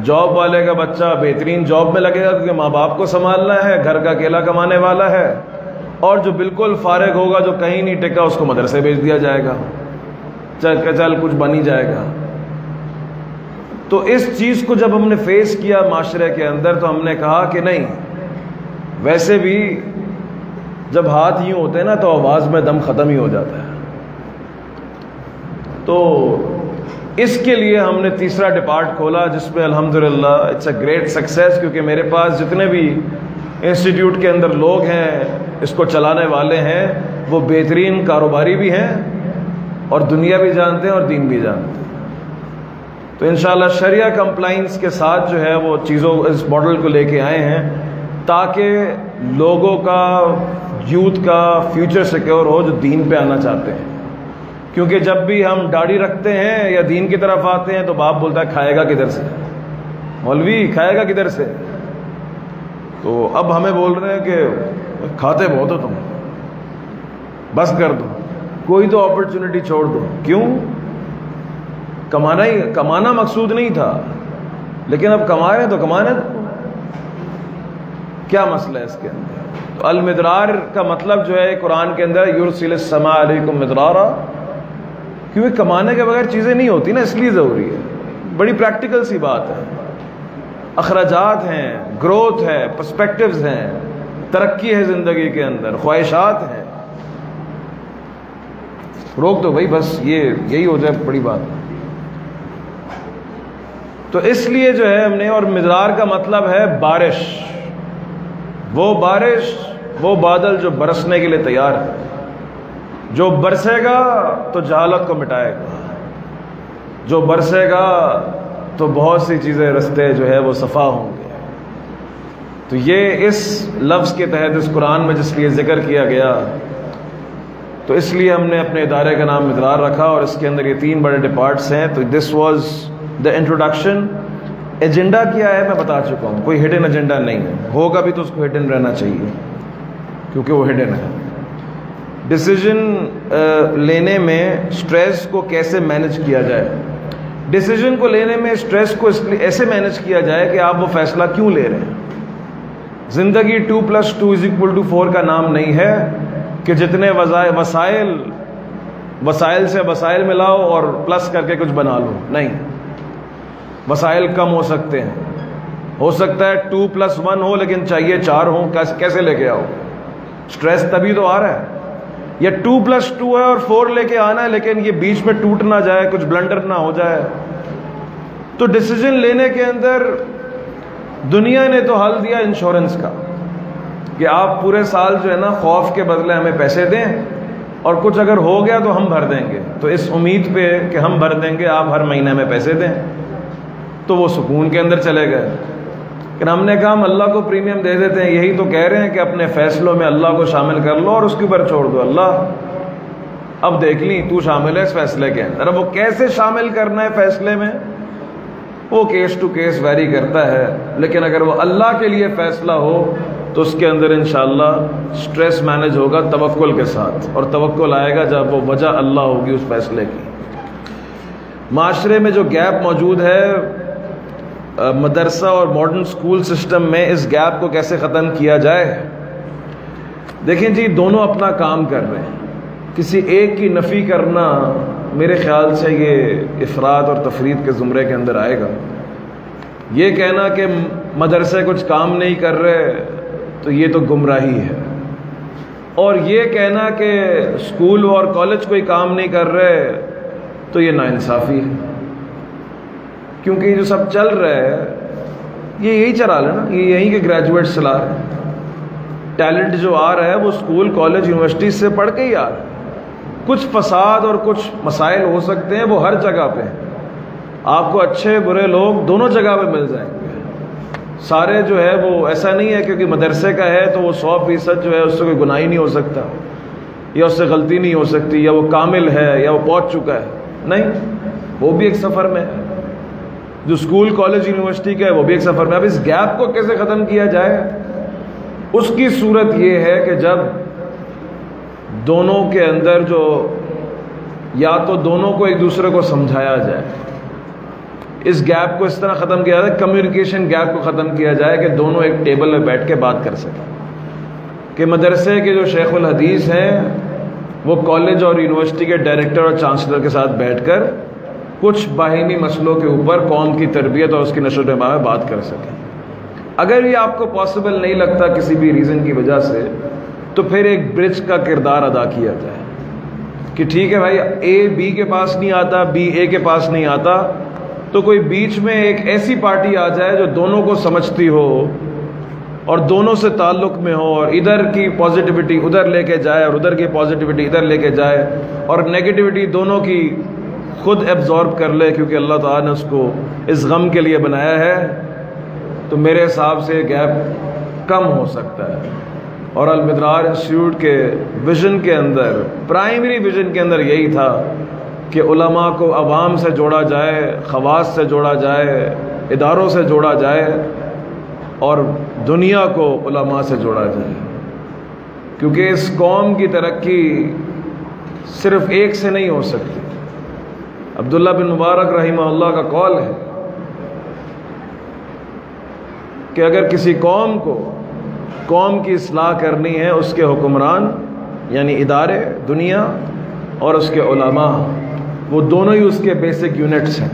جاب والے کا بچہ بہترین جاب میں لگے گا کیونکہ ماں باپ کو سنبھالنا ہے، گھر کا اکیلا کمانے والا ہے، اور جو بالکل فارغ ہوگا، جو کہیں نہیں ٹکا، اس کو مدرسے بھیج دیا جائے گا، چل کچھ بن ہی جائے گا۔ تو اس چیز کو جب ہم نے فیس کیا معاشرے کے اندر، تو ہم نے کہا کہ نہیں، ویسے بھی جب ہاتھ یوں ہوتے ہیں نا تو آواز میں دم ختم ہی ہو جاتا ہے۔ تو اس کے لیے ہم نے تیسرا ڈپارٹ کھولا، جس میں الحمدللہ اٹس اے گریٹ سکسیس، کیونکہ میرے پاس جتنے بھی انسٹیٹیوٹ کے اندر لوگ ہیں، اس کو چلانے والے ہیں، وہ بہترین کاروباری بھی ہیں اور دنیا بھی جانتے ہیں اور دین بھی جانتے ہیں۔ تو انشاءاللہ شریعہ کمپلائنس کے ساتھ جو ہے وہ چیزوں اس ماڈل کو لے کے آئے ہیں، تاکہ لوگوں کا، یوتھ کا فیوچر سیکیور ہو جو دین پہ آنا چاہتے ہیں۔ کیونکہ جب بھی ہم داڑھی رکھتے ہیں یا دین کی طرف آتے ہیں تو باپ بولتا ہے کھائے گا کدھر سے، مولوی کھائے گا کدھر سے۔ تو اب ہمیں بول رہے ہیں کہ کھاتے بہت ہو تم، بس کر دو، کوئی تو اپرچونٹی چھوڑ دو۔ کیوں؟ کمانا مقصود نہیں تھا، لیکن اب کما رہے ہیں تو کمانے دو، کیا مسئلہ ہے اس کے اندر؟ تو المدرار کا مطلب جو ہے قرآن کے اندر یرسل السماء علیکم مدرارا، کیونکہ کمانے کے بغیر چیزیں نہیں ہوتی نا، اس لیے ضروری ہے۔ بڑی پریکٹیکل سی بات ہے، اخراجات ہیں، گروتھ ہے، پرسپیکٹیوز ہیں، ترقی ہے زندگی کے اندر، خواہشات ہیں۔ روک دو بھائی، بس یہی ہو جائے بڑی بات۔ تو اس لیے جو ہے ہم نے، اور مدرار کا مطلب ہے بارش، وہ بارش، وہ بادل جو برسنے کے لیے تیار ہے، جو برسے گا تو جہالت کو مٹائے گا، جو برسے گا تو بہت سی چیزیں، رستے جو ہے وہ صفا ہوں گے۔ تو یہ اس لفظ کے تحت اس قرآن میں جس لیے ذکر کیا گیا، تو اس لیے ہم نے اپنے ادارے کا نام مدرار رکھا، اور اس کے اندر یہ 3 بڑے ڈپارٹس ہیں۔ تو this was the introduction. Agenda کیا ہے میں بتا چکا ہوں، کوئی ہڈن ایجنڈا نہیں ہے، ہوگا بھی تو اس کو ہڈن رہنا چاہیے کیونکہ وہ ہڈن ہے۔ ڈیسیجن لینے میں سٹریس کو کیسے مینج کیا جائے؟ ڈیسیجن کو لینے میں سٹریس کو ایسے مینج کیا جائے کہ آپ وہ فیصلہ کیوں لے رہے ہیں۔ زندگی 2+2=4 کا نام نہیں ہے کہ جتنے وسائل سے وسائل ملاؤ اور پلس کر کے کچھ بنا لو، نہیں، وسائل کم ہو سکتے ہیں، ہو سکتا ہے 2+1 ہو لیکن چاہیے 4 ہوں، کیسے لے کے آؤ؟ سٹریس تبھی تو آ رہا ہے۔ یا 2+2 ہے اور 4 لے کے آنا ہے، لیکن یہ بیچ میں ٹوٹ نہ جائے، کچھ بلنڈر نہ ہو جائے۔ تو ڈیسیجن لینے کے اندر دنیا نے تو حل دیا انشورنس کا، کہ آپ پورے سال جو ہے نا خوف کے بدلے ہمیں پیسے دیں، اور کچھ اگر ہو گیا تو ہم بھر دیں گے، تو اس امید پہ کہ ہم بھر دیں گے، آپ ہر مہینے میں پیسے دیں، تو وہ سکون کے اندر چلے گئے۔ لیکن ہم نے کہا ہم اللہ کو پریمیم دے دیتے ہیں، یہی تو کہہ رہے ہیں کہ اپنے فیصلوں میں اللہ کو شامل کر لو اور اس کے اوپر چھوڑ دو، اللہ اب دیکھ لیں تو شامل ہے اس فیصلے کے اندر۔ اب وہ کیسے شامل کرنا ہے فیصلے میں، وہ کیس ٹو کیس ویری کرتا ہے، لیکن اگر وہ اللہ کے لیے فیصلہ ہو تو اس کے اندر انشاءاللہ سٹریس مینج ہوگا توکل کے ساتھ، اور توکل آئے گا جب وہ وجہ اللہ ہوگی اس فیصلے کی۔ معاشرے میں جو گیپ موجود ہے مدرسہ اور ماڈرن سکول سسٹم میں، اس گیپ کو کیسے ختم کیا جائے؟ دیکھیں جی، دونوں اپنا کام کر رہے ہیں، کسی ایک کی نفی کرنا میرے خیال سے یہ افراد اور تفرید کے زمرے کے اندر آئے گا۔ یہ کہنا کہ مدرسے کچھ کام نہیں کر رہے تو یہ تو گمراہی ہے، اور یہ کہنا کہ اسکول اور کالج کوئی کام نہیں کر رہے تو یہ ناانصافی ہے، کیونکہ یہ جو سب چل رہا ہے یہ یہی چلا رہا ہے نا، یہ یہیں کے گریجویٹس چلا رہے ہیں۔ ٹیلنٹ جو آ رہا ہے وہ اسکول کالج یونیورسٹی سے پڑھ کے ہی آ رہا ہے۔ کچھ فساد اور کچھ مسائل ہو سکتے ہیں، وہ ہر جگہ پہ ہیں، آپ کو اچھے برے لوگ دونوں جگہ پہ مل جائیں گے۔ سارے جو ہے وہ ایسا نہیں ہے کیونکہ مدرسے کا ہے تو وہ 100% جو ہے اس سے کوئی گناہ ہی نہیں ہو سکتا، یا اس سے غلطی نہیں ہو سکتی، یا وہ کامل ہے یا وہ پہنچ چکا ہے، نہیں، وہ بھی ایک سفر میں ہے۔ جو اسکول کالج یونیورسٹی کا ہے وہ بھی ایک سفر میں۔ اب اس گیپ کو کیسے ختم کیا جائے؟ اس کی صورت یہ ہے کہ جب دونوں کے اندر جو، یا تو دونوں کو ایک دوسرے کو سمجھایا جائے، اس گیپ کو اس طرح ختم کیا جائے، کمیونیکیشن گیپ کو ختم کیا جائے کہ دونوں ایک ٹیبل میں بیٹھ کے بات کر سکیں، کہ مدرسے کے جو شیخ الحدیث ہیں وہ کالج اور یونیورسٹی کے ڈائریکٹر اور چانسلر کے ساتھ بیٹھ کر کچھ باہمی مسئلوں کے اوپر قوم کی تربیت اور اس کی نشو و نما میں بات کر سکیں۔ اگر یہ آپ کو پاسبل نہیں لگتا کسی بھی ریزن کی وجہ سے، تو پھر ایک برج کا کردار ادا کیا جائے کہ ٹھیک ہے بھائی، اے بی کے پاس نہیں آتا، بی اے کے پاس نہیں آتا، تو کوئی بیچ میں ایک ایسی پارٹی آ جائے جو دونوں کو سمجھتی ہو اور دونوں سے تعلق میں ہو، اور ادھر کی پازیٹیوٹی ادھر لے کے جائے اور ادھر کی پازیٹیوٹی ادھر لے کے جائے، اور نیگیٹیوٹی دونوں کی خود ایبزارب کر لے، کیونکہ اللہ تعالیٰ نے اس کو اس غم کے لیے بنایا ہے۔ تو میرے حساب سے گیپ کم ہو سکتا ہے، اور المدرار انسٹیٹیوٹ کے ویژن کے اندر، پرائمری ویژن کے اندر یہی تھا کہ علماء کو عوام سے جوڑا جائے، خواص سے جوڑا جائے، اداروں سے جوڑا جائے، اور دنیا کو علماء سے جوڑا جائے، کیونکہ اس قوم کی ترقی صرف ایک سے نہیں ہو سکتی۔ عبداللہ بن مبارک رحمہ اللہ کا قول ہے کہ اگر کسی قوم کو قوم کی اصلاح کرنی ہے، اس کے حکمران یعنی ادارے دنیا اور اس کے علماء، وہ دونوں ہی اس کے بیسک یونٹس ہیں۔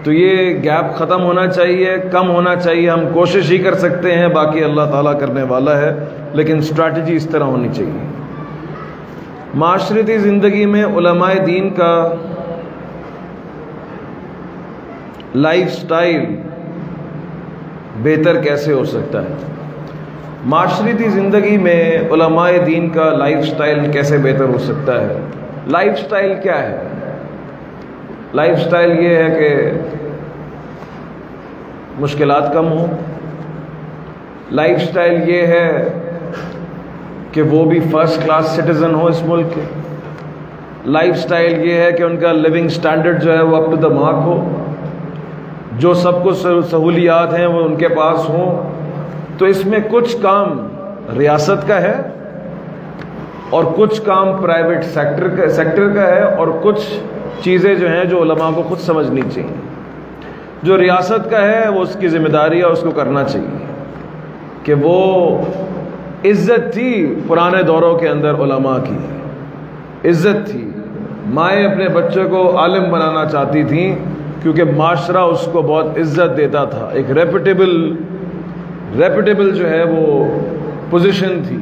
تو یہ گیپ ختم ہونا چاہیے، کم ہونا چاہیے۔ ہم کوشش ہی کر سکتے ہیں، باقی اللہ تعالیٰ کرنے والا ہے، لیکن اسٹریٹجی اس طرح ہونی چاہیے۔ معاشرتی زندگی میں علماء دین کا لائف سٹائل بہتر کیسے ہو سکتا ہے؟ معاشرتی زندگی میں علماء دین کا لائف سٹائل کیسے بہتر ہو سکتا ہے؟ لائف سٹائل کیا ہے؟ لائف سٹائل یہ ہے کہ مشکلات کم ہوں۔ لائف سٹائل یہ ہے کہ وہ بھی فرسٹ کلاس سٹیزن ہو اس ملک کے۔ لائف سٹائل یہ ہے کہ ان کا لیونگ سٹینڈرڈ جو ہے وہ اپ ٹو دا مارک ہو، جو سب کچھ سہولیات ہیں وہ ان کے پاس ہوں۔ تو اس میں کچھ کام ریاست کا ہے اور کچھ کام پرائیویٹ سیکٹر کا ہے، اور کچھ چیزیں جو ہیں جو علماء کو خود سمجھنی چاہیے۔ جو ریاست کا ہے وہ اس کی ذمہ داری ہے، اس کو کرنا چاہیے کہ وہ عزت تھی پرانے دوروں کے اندر، علماء کی عزت تھی۔ مائیں اپنے بچے کو عالم بنانا چاہتی تھیں کیونکہ معاشرہ اس کو بہت عزت دیتا تھا، ایک ریپیٹیبل جو ہے وہ پوزیشن تھی۔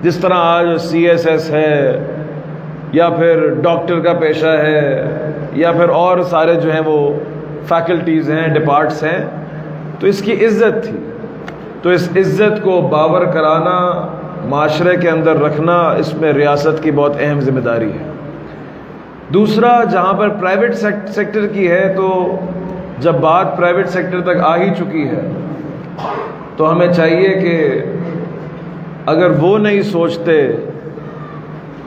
جس طرح آج سی ایس ایس ہے، یا پھر ڈاکٹر کا پیشہ ہے، یا پھر اور سارے جو ہیں وہ فیکلٹیز ہیں، ڈپارٹس ہیں، تو اس کی عزت تھی۔ تو اس عزت کو باور کرانا، معاشرے کے اندر رکھنا، اس میں ریاست کی بہت اہم ذمہ داری ہے۔ دوسرا، جہاں پر پرائیویٹ سیکٹر کی ہے، تو جب بات پرائیویٹ سیکٹر تک آ ہی چکی ہے تو ہمیں چاہیے کہ اگر وہ نہیں سوچتے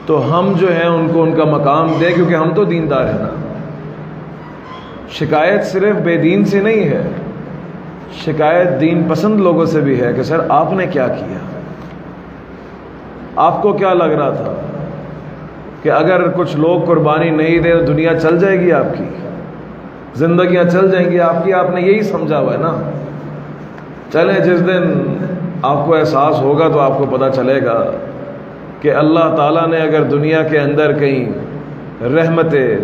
تو ہم جو ہیں ان کو ان کا مقام دیں، کیونکہ ہم تو دیندار ہیں نا۔ شکایت صرف بے دین سے نہیں ہے، شکایت دین پسند لوگوں سے بھی ہے کہ سر آپ نے کیا کیا؟ آپ کو کیا لگ رہا تھا کہ اگر کچھ لوگ قربانی نہیں دے تو دنیا چل جائے گی، آپ کی زندگیاں چل جائیں گی آپ کی؟ آپ نے یہی سمجھا ہوا ہے نا۔ چلیں، جس دن آپ کو احساس ہوگا تو آپ کو پتہ چلے گا کہ اللہ تعالیٰ نے اگر دنیا کے اندر کہیں رحمتیں،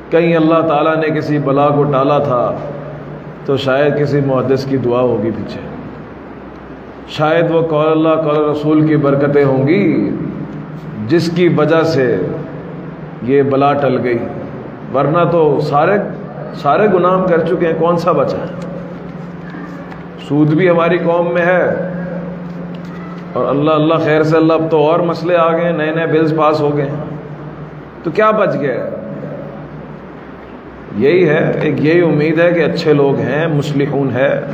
کہیں اللہ تعالیٰ نے کسی بلا کو ٹالا تھا تو شاید کسی محدث کی دعا ہوگی پیچھے، شاید وہ قول اللہ قول رسول کی برکتیں ہوں گی جس کی وجہ سے یہ بلا ٹل گئی، ورنہ تو سارے گناہ ہم کر چکے ہیں، کون سا بچا ہے؟ سود بھی ہماری قوم میں ہے، اور اللہ خیر سے اللہ، اب تو اور مسئلے آ گئے، نئے نئے بلز پاس ہو گئے، تو کیا بچ گیا؟ یہی ہے، ایک یہی امید ہے کہ اچھے لوگ ہیں، مصلحون ہے۔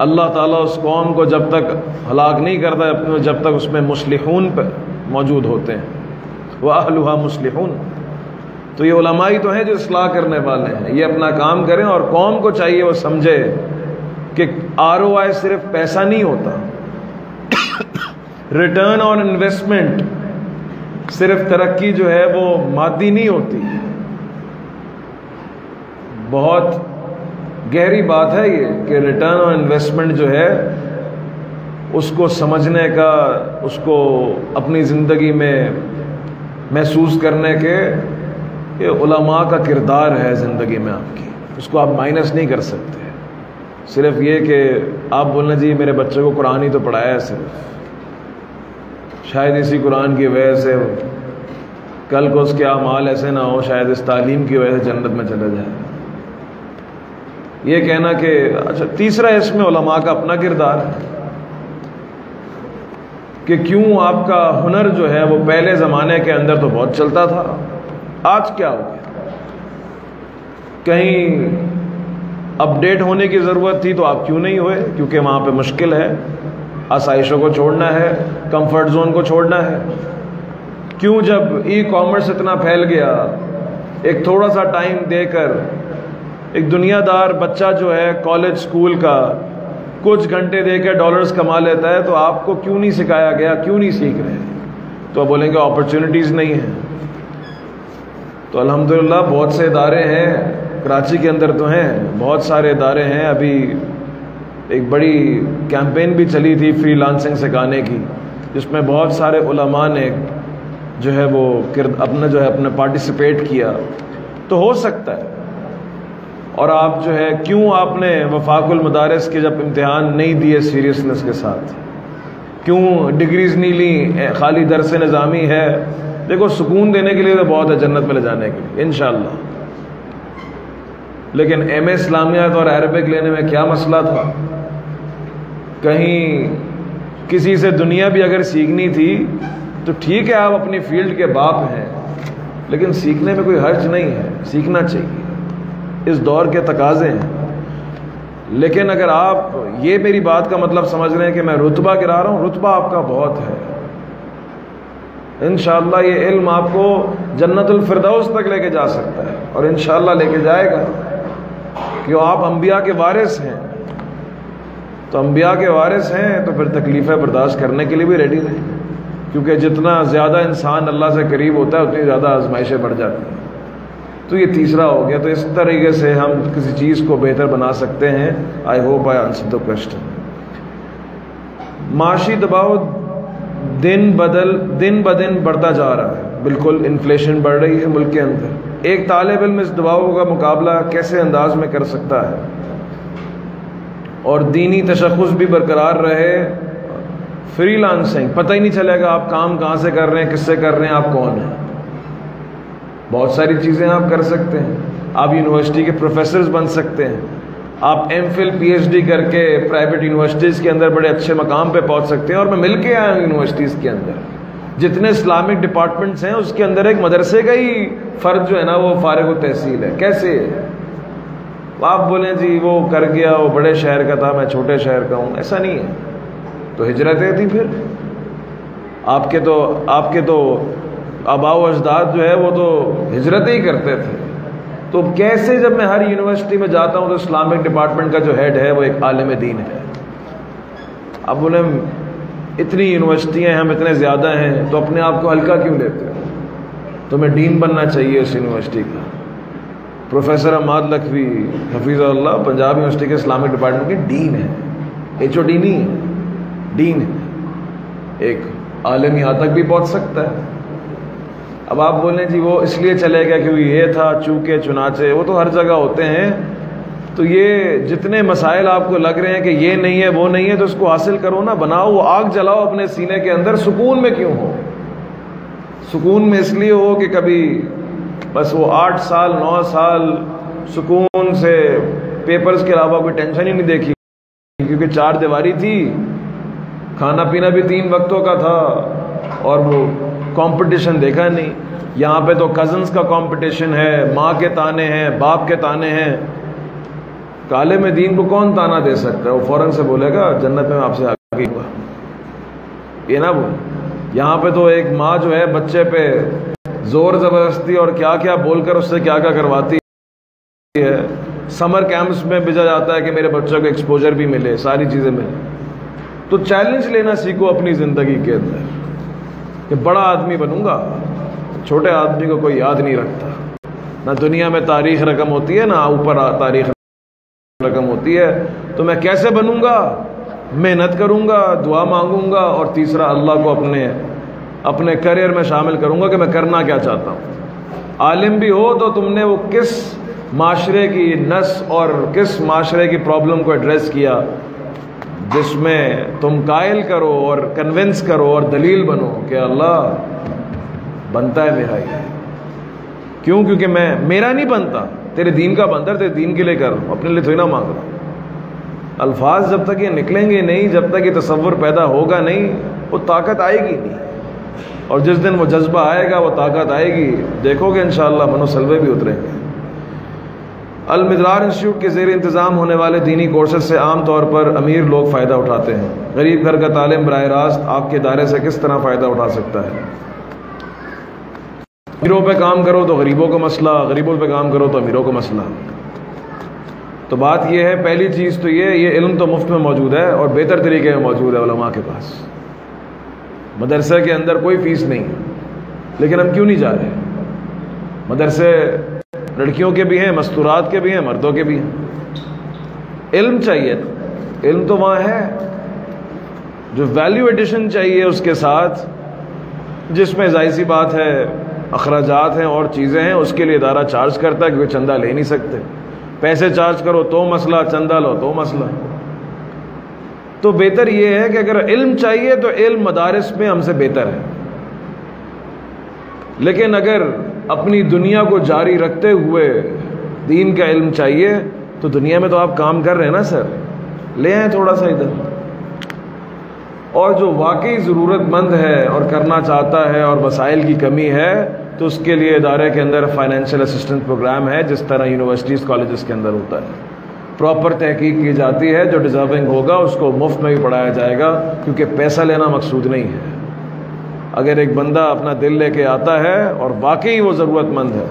اللہ تعالیٰ اس قوم کو جب تک ہلاک نہیں کرتا جب تک اس میں مصلحون پہ موجود ہوتے ہیں، وَأَهْلُهَا مُصْلِحُونَ۔ تو یہ علماء ہی تو ہیں جو اصلاح کرنے والے ہیں، یہ اپنا کام کریں، اور قوم کو چاہیے وہ سمجھے کہ ROI صرف پیسہ نہیں ہوتا، ریٹرن آن انویسٹمنٹ صرف ترقی جو ہے وہ مادی نہیں ہوتی، بہت گہری بات ہے یہ کہ ریٹرن آن انویسٹمنٹ جو ہے اس کو سمجھنے کا، اس کو اپنی زندگی میں محسوس کرنے کے، یہ علماء کا کردار ہے زندگی میں آپ کی، اس کو آپ مائنس نہیں کر سکتے۔ صرف یہ کہ آپ بولنا جی میرے بچے کو قرآن ہی تو پڑھایا ہے صرف، شاید اسی قرآن کی وجہ سے کل کو اس کے اعمال ایسے نہ ہو، شاید اس تعلیم کی وجہ سے جنت میں چلا جائے۔ یہ کہنا کہ اچھا، تیسرا اس میں علماء کا اپنا کردار ہے کہ کیوں آپ کا ہنر جو ہے وہ پہلے زمانے کے اندر تو بہت چلتا تھا، آج کیا ہو گیا؟ کہیں اپڈیٹ ہونے کی ضرورت تھی تو آپ کیوں نہیں ہوئے؟ کیونکہ وہاں پہ مشکل ہے، آسائشوں کو چھوڑنا ہے، کمفرٹ زون کو چھوڑنا ہے۔ کیوں جب ای کامرس اتنا پھیل گیا، ایک تھوڑا سا ٹائم دے کر ایک دنیا دار بچہ جو ہے کالج سکول کا کچھ گھنٹے دے کے ڈالرز کما لیتا ہے، تو آپ کو کیوں نہیں سکھایا گیا؟ کیوں نہیں سیکھ رہے؟ تو آپ بولیں گے اپرچونٹیز نہیں ہیں۔ تو الحمدللہ بہت سے ادارے ہیں، کراچی کے اندر تو ہیں، بہت سارے ادارے ہیں۔ ابھی ایک بڑی کیمپین بھی چلی تھی فری لانسنگ سکھانے کی، جس میں بہت سارے علماء نے جو ہے وہ اپنا پارٹیسپیٹ کیا۔ تو ہو سکتا ہے۔ اور آپ جو ہے کیوں آپ نے وفاق المدارس کے جب امتحان نہیں دیے سیریسنس کے ساتھ، کیوں ڈگریز نہیں لیں، خالی درس نظامی ہے؟ دیکھو سکون دینے کے لیے تو بہت ہے جنت میں لے جانے کے لیے انشاءاللہ، لیکن ایم اے اسلامیات اور عربک لینے میں کیا مسئلہ تھا؟ کہیں کسی سے دنیا بھی اگر سیکھنی تھی تو ٹھیک ہے، آپ اپنی فیلڈ کے باپ ہیں، لیکن سیکھنے میں کوئی حرج نہیں ہے، سیکھنا چاہیے، اس دور کے تقاضے ہیں۔ لیکن اگر آپ یہ میری بات کا مطلب سمجھ رہے ہیں کہ میں رتبہ گرا رہا ہوں، رتبہ آپ کا بہت ہے انشاءاللہ۔ یہ علم آپ کو جنت الفردوس تک لے کے جا سکتا ہے، اور انشاءاللہ لے کے جائے گا، کہ آپ انبیاء کے وارث ہیں۔ تو انبیاء کے وارث ہیں تو پھر تکلیفیں برداشت کرنے کے لیے بھی ریڈی رہیں، کیونکہ جتنا زیادہ انسان اللہ سے قریب ہوتا ہے اتنی زیادہ آزمائشیں بڑھ جاتی ہیں۔ تو یہ تیسرا ہو گیا۔ تو اس طریقے سے ہم کسی چیز کو بہتر بنا سکتے ہیں۔ I hope I answer the question. معاشی دباؤ دن بدن بڑھتا جا رہا ہے، بالکل انفلیشن بڑھ رہی ہے ملک کے اندر۔ ایک طالب علم اس دباؤ کا مقابلہ کیسے انداز میں کر سکتا ہے اور دینی تشخص بھی برقرار رہے؟ فری لانسنگ، پتہ ہی نہیں چلے گا آپ کام کہاں سے کر رہے ہیں، کس سے کر رہے ہیں، آپ کون ہیں۔ بہت ساری چیزیں آپ کر سکتے ہیں۔ آپ یونیورسٹی کے پروفیسرز بن سکتے ہیں، آپ M Phil P H D کر کے پرائیویٹ یونیورسٹیز کے اندر بڑے اچھے مقام پہ پہنچ سکتے ہیں۔ اور میں مل کے آیا ہوں یونیورسٹیز کے اندر، جتنے اسلامک ڈپارٹمنٹس ہیں اس کے اندر ایک مدرسے کا ہی فرد جو ہے نا وہ فارغ التحصیل ہے۔ کیسے؟ آپ بولیں جی وہ کر گیا، وہ بڑے شہر کا تھا، میں چھوٹے شہر کا ہوں، ایسا نہیں ہے۔ تو ہجرتیں تھیں، پھر آپ کے تو آباء و اجداد جو ہے وہ تو ہجرتیں ہی کرتے تھے۔ تو کیسے جب میں ہر یونیورسٹی میں جاتا ہوں تو اسلامک ڈپارٹمنٹ کا جو ہیڈ ہے وہ ایک عالم دین ہے؟ اب بولیں اتنی یونیورسٹیاں ہیں، ہم اتنے زیادہ ہیں، تو اپنے آپ کو ہلکا کیوں لیتے ہو؟ تمہیں ڈین بننا چاہیے اس یونیورسٹی کا۔ پروفیسر حماد لکھوی حفیظ اللہ پنجاب یونیورسٹی کے اسلامک ڈپارٹمنٹ کے ڈین ہے، ایچ او ڈی نہیں ہے، ڈین ہے۔ ایک عالم یہاں تک بھی پہنچ سکتا ہے۔ اب آپ بولیں جی وہ اس لیے چلے گا کیونکہ یہ تھا، چونکہ چنانچہ، وہ تو ہر جگہ ہوتے ہیں۔ تو یہ جتنے مسائل آپ کو لگ رہے ہیں کہ یہ نہیں ہے وہ نہیں ہے، تو اس کو حاصل کرو نا، بناؤ، وہ آگ جلاؤ اپنے سینے کے اندر۔ سکون میں کیوں ہو؟ سکون میں اس لیے ہو کہ کبھی بس وہ 8 سال 9 سال سکون سے پیپرز کے علاوہ کوئی ٹینشن ہی نہیں دیکھی، کیونکہ 4 دیواری تھی، کھانا پینا بھی 3 وقتوں کا تھا، اور وہ کمپٹیشن دیکھا نہیں۔ یہاں پہ تو کزنز کا کمپٹیشن ہے، ماں کے تانے ہیں، باپ کے تانے ہیں۔ کالے میں دین کو کون تانا دے سکتا ہے؟ وہ فوراً سے بولے گا جنت میں آپ سے آگے ہوا، یہ نہ بول۔ یہاں پہ تو ایک ماں جو ہے بچے پہ زور زبردستی اور کیا کیا بول کر اس سے کیا کیا کرواتی ہے۔ سمر کیمپس میں بھیجا جاتا ہے کہ میرے بچوں کو ایکسپوجر بھی ملے، ساری چیزیں ملے۔ تو چیلنج لینا سیکھو اپنی زندگی کے اندر کہ بڑا آدمی بنوں گا، چھوٹے آدمی کو کوئی یاد نہیں رکھتا۔ نہ دنیا میں تاریخ رقم ہوتی ہے نہ اوپر تاریخ رقم ہوتی ہے. تو میں کیسے بنوں گا؟ محنت کروں گا, دعا مانگوں گا, اور تیسرا اللہ کو اپنے کریئر میں شامل کروں گا کہ میں کرنا کیا چاہتا ہوں. عالم بھی ہو تو تم نے وہ کس معاشرے کی نس اور کس معاشرے کی پرابلم کو ایڈریس کیا جس میں تم قائل کرو اور کنونس کرو اور دلیل بنو کہ اللہ بنتا ہے میرا ہی. کیوں؟ کیونکہ میرا نہیں بنتا, تیرے دین کا بنتا ہے, تیرے دین کے لیے کر, اپنے لیے تھوڑی نہ مانگ رہا. الفاظ جب تک یہ نکلیں گے نہیں, جب تک یہ تصور پیدا ہوگا نہیں, وہ طاقت آئے گی نہیں. اور جس دن وہ جذبہ آئے گا, وہ طاقت آئے گی, دیکھو گے انشاءاللہ منو سلوے بھی اتریں گے. المدرار انسٹیٹیوٹ کے زیر انتظام ہونے والے دینی کورسز سے عام طور پر امیر لوگ فائدہ اٹھاتے ہیں. غریب گھر کا طالب براہ راست آپ کے ادارے سے کس طرح فائدہ اٹھا سکتا ہے؟ امیروں پہ کام کرو تو غریبوں کو مسئلہ, غریبوں پہ کام کرو تو امیروں کو مسئلہ. تو بات یہ ہے, پہلی چیز تو یہ علم تو مفت میں موجود ہے اور بہتر طریقے میں موجود ہے علماء کے پاس. مدرسے کے اندر کوئی فیس نہیں, لیکن ہم کیوں نہیں جا رہے؟ مدرسے لڑکیوں کے بھی ہیں, مستورات کے بھی ہیں, مردوں کے بھی ہیں. علم چاہیے, علم تو وہاں ہے. جو ویلیو ایڈیشن چاہیے اس کے ساتھ, جس میں ظاہر سی بات ہے اخراجات ہیں اور چیزیں ہیں, اس کے لیے ادارہ چارج کرتا ہے کیونکہ چندہ لے نہیں سکتے. پیسے چارج کرو تو مسئلہ, چندہ لو تو مسئلہ. تو بہتر یہ ہے کہ اگر علم چاہیے تو علم مدارس میں ہم سے بہتر ہے. لیکن اگر اپنی دنیا کو جاری رکھتے ہوئے دین کا علم چاہیے تو دنیا میں تو آپ کام کر رہے ہیں نا سر, لے آئیں تھوڑا سا ادھر. اور جو واقعی ضرورت مند ہے اور کرنا چاہتا ہے اور وسائل کی کمی ہے تو اس کے لیے ادارے کے اندر فائنینشیل اسسٹنس پروگرام ہے, جس طرح یونیورسٹیز کالجز کے اندر ہوتا ہے. پراپر تحقیق کی جاتی ہے, جو ڈیزرونگ ہوگا اس کو مفت میں بھی پڑھایا جائے گا, کیونکہ پیسہ لینا مقصود نہیں ہے. اگر ایک بندہ اپنا دل لے کے آتا ہے اور واقعی وہ ضرورت مند ہے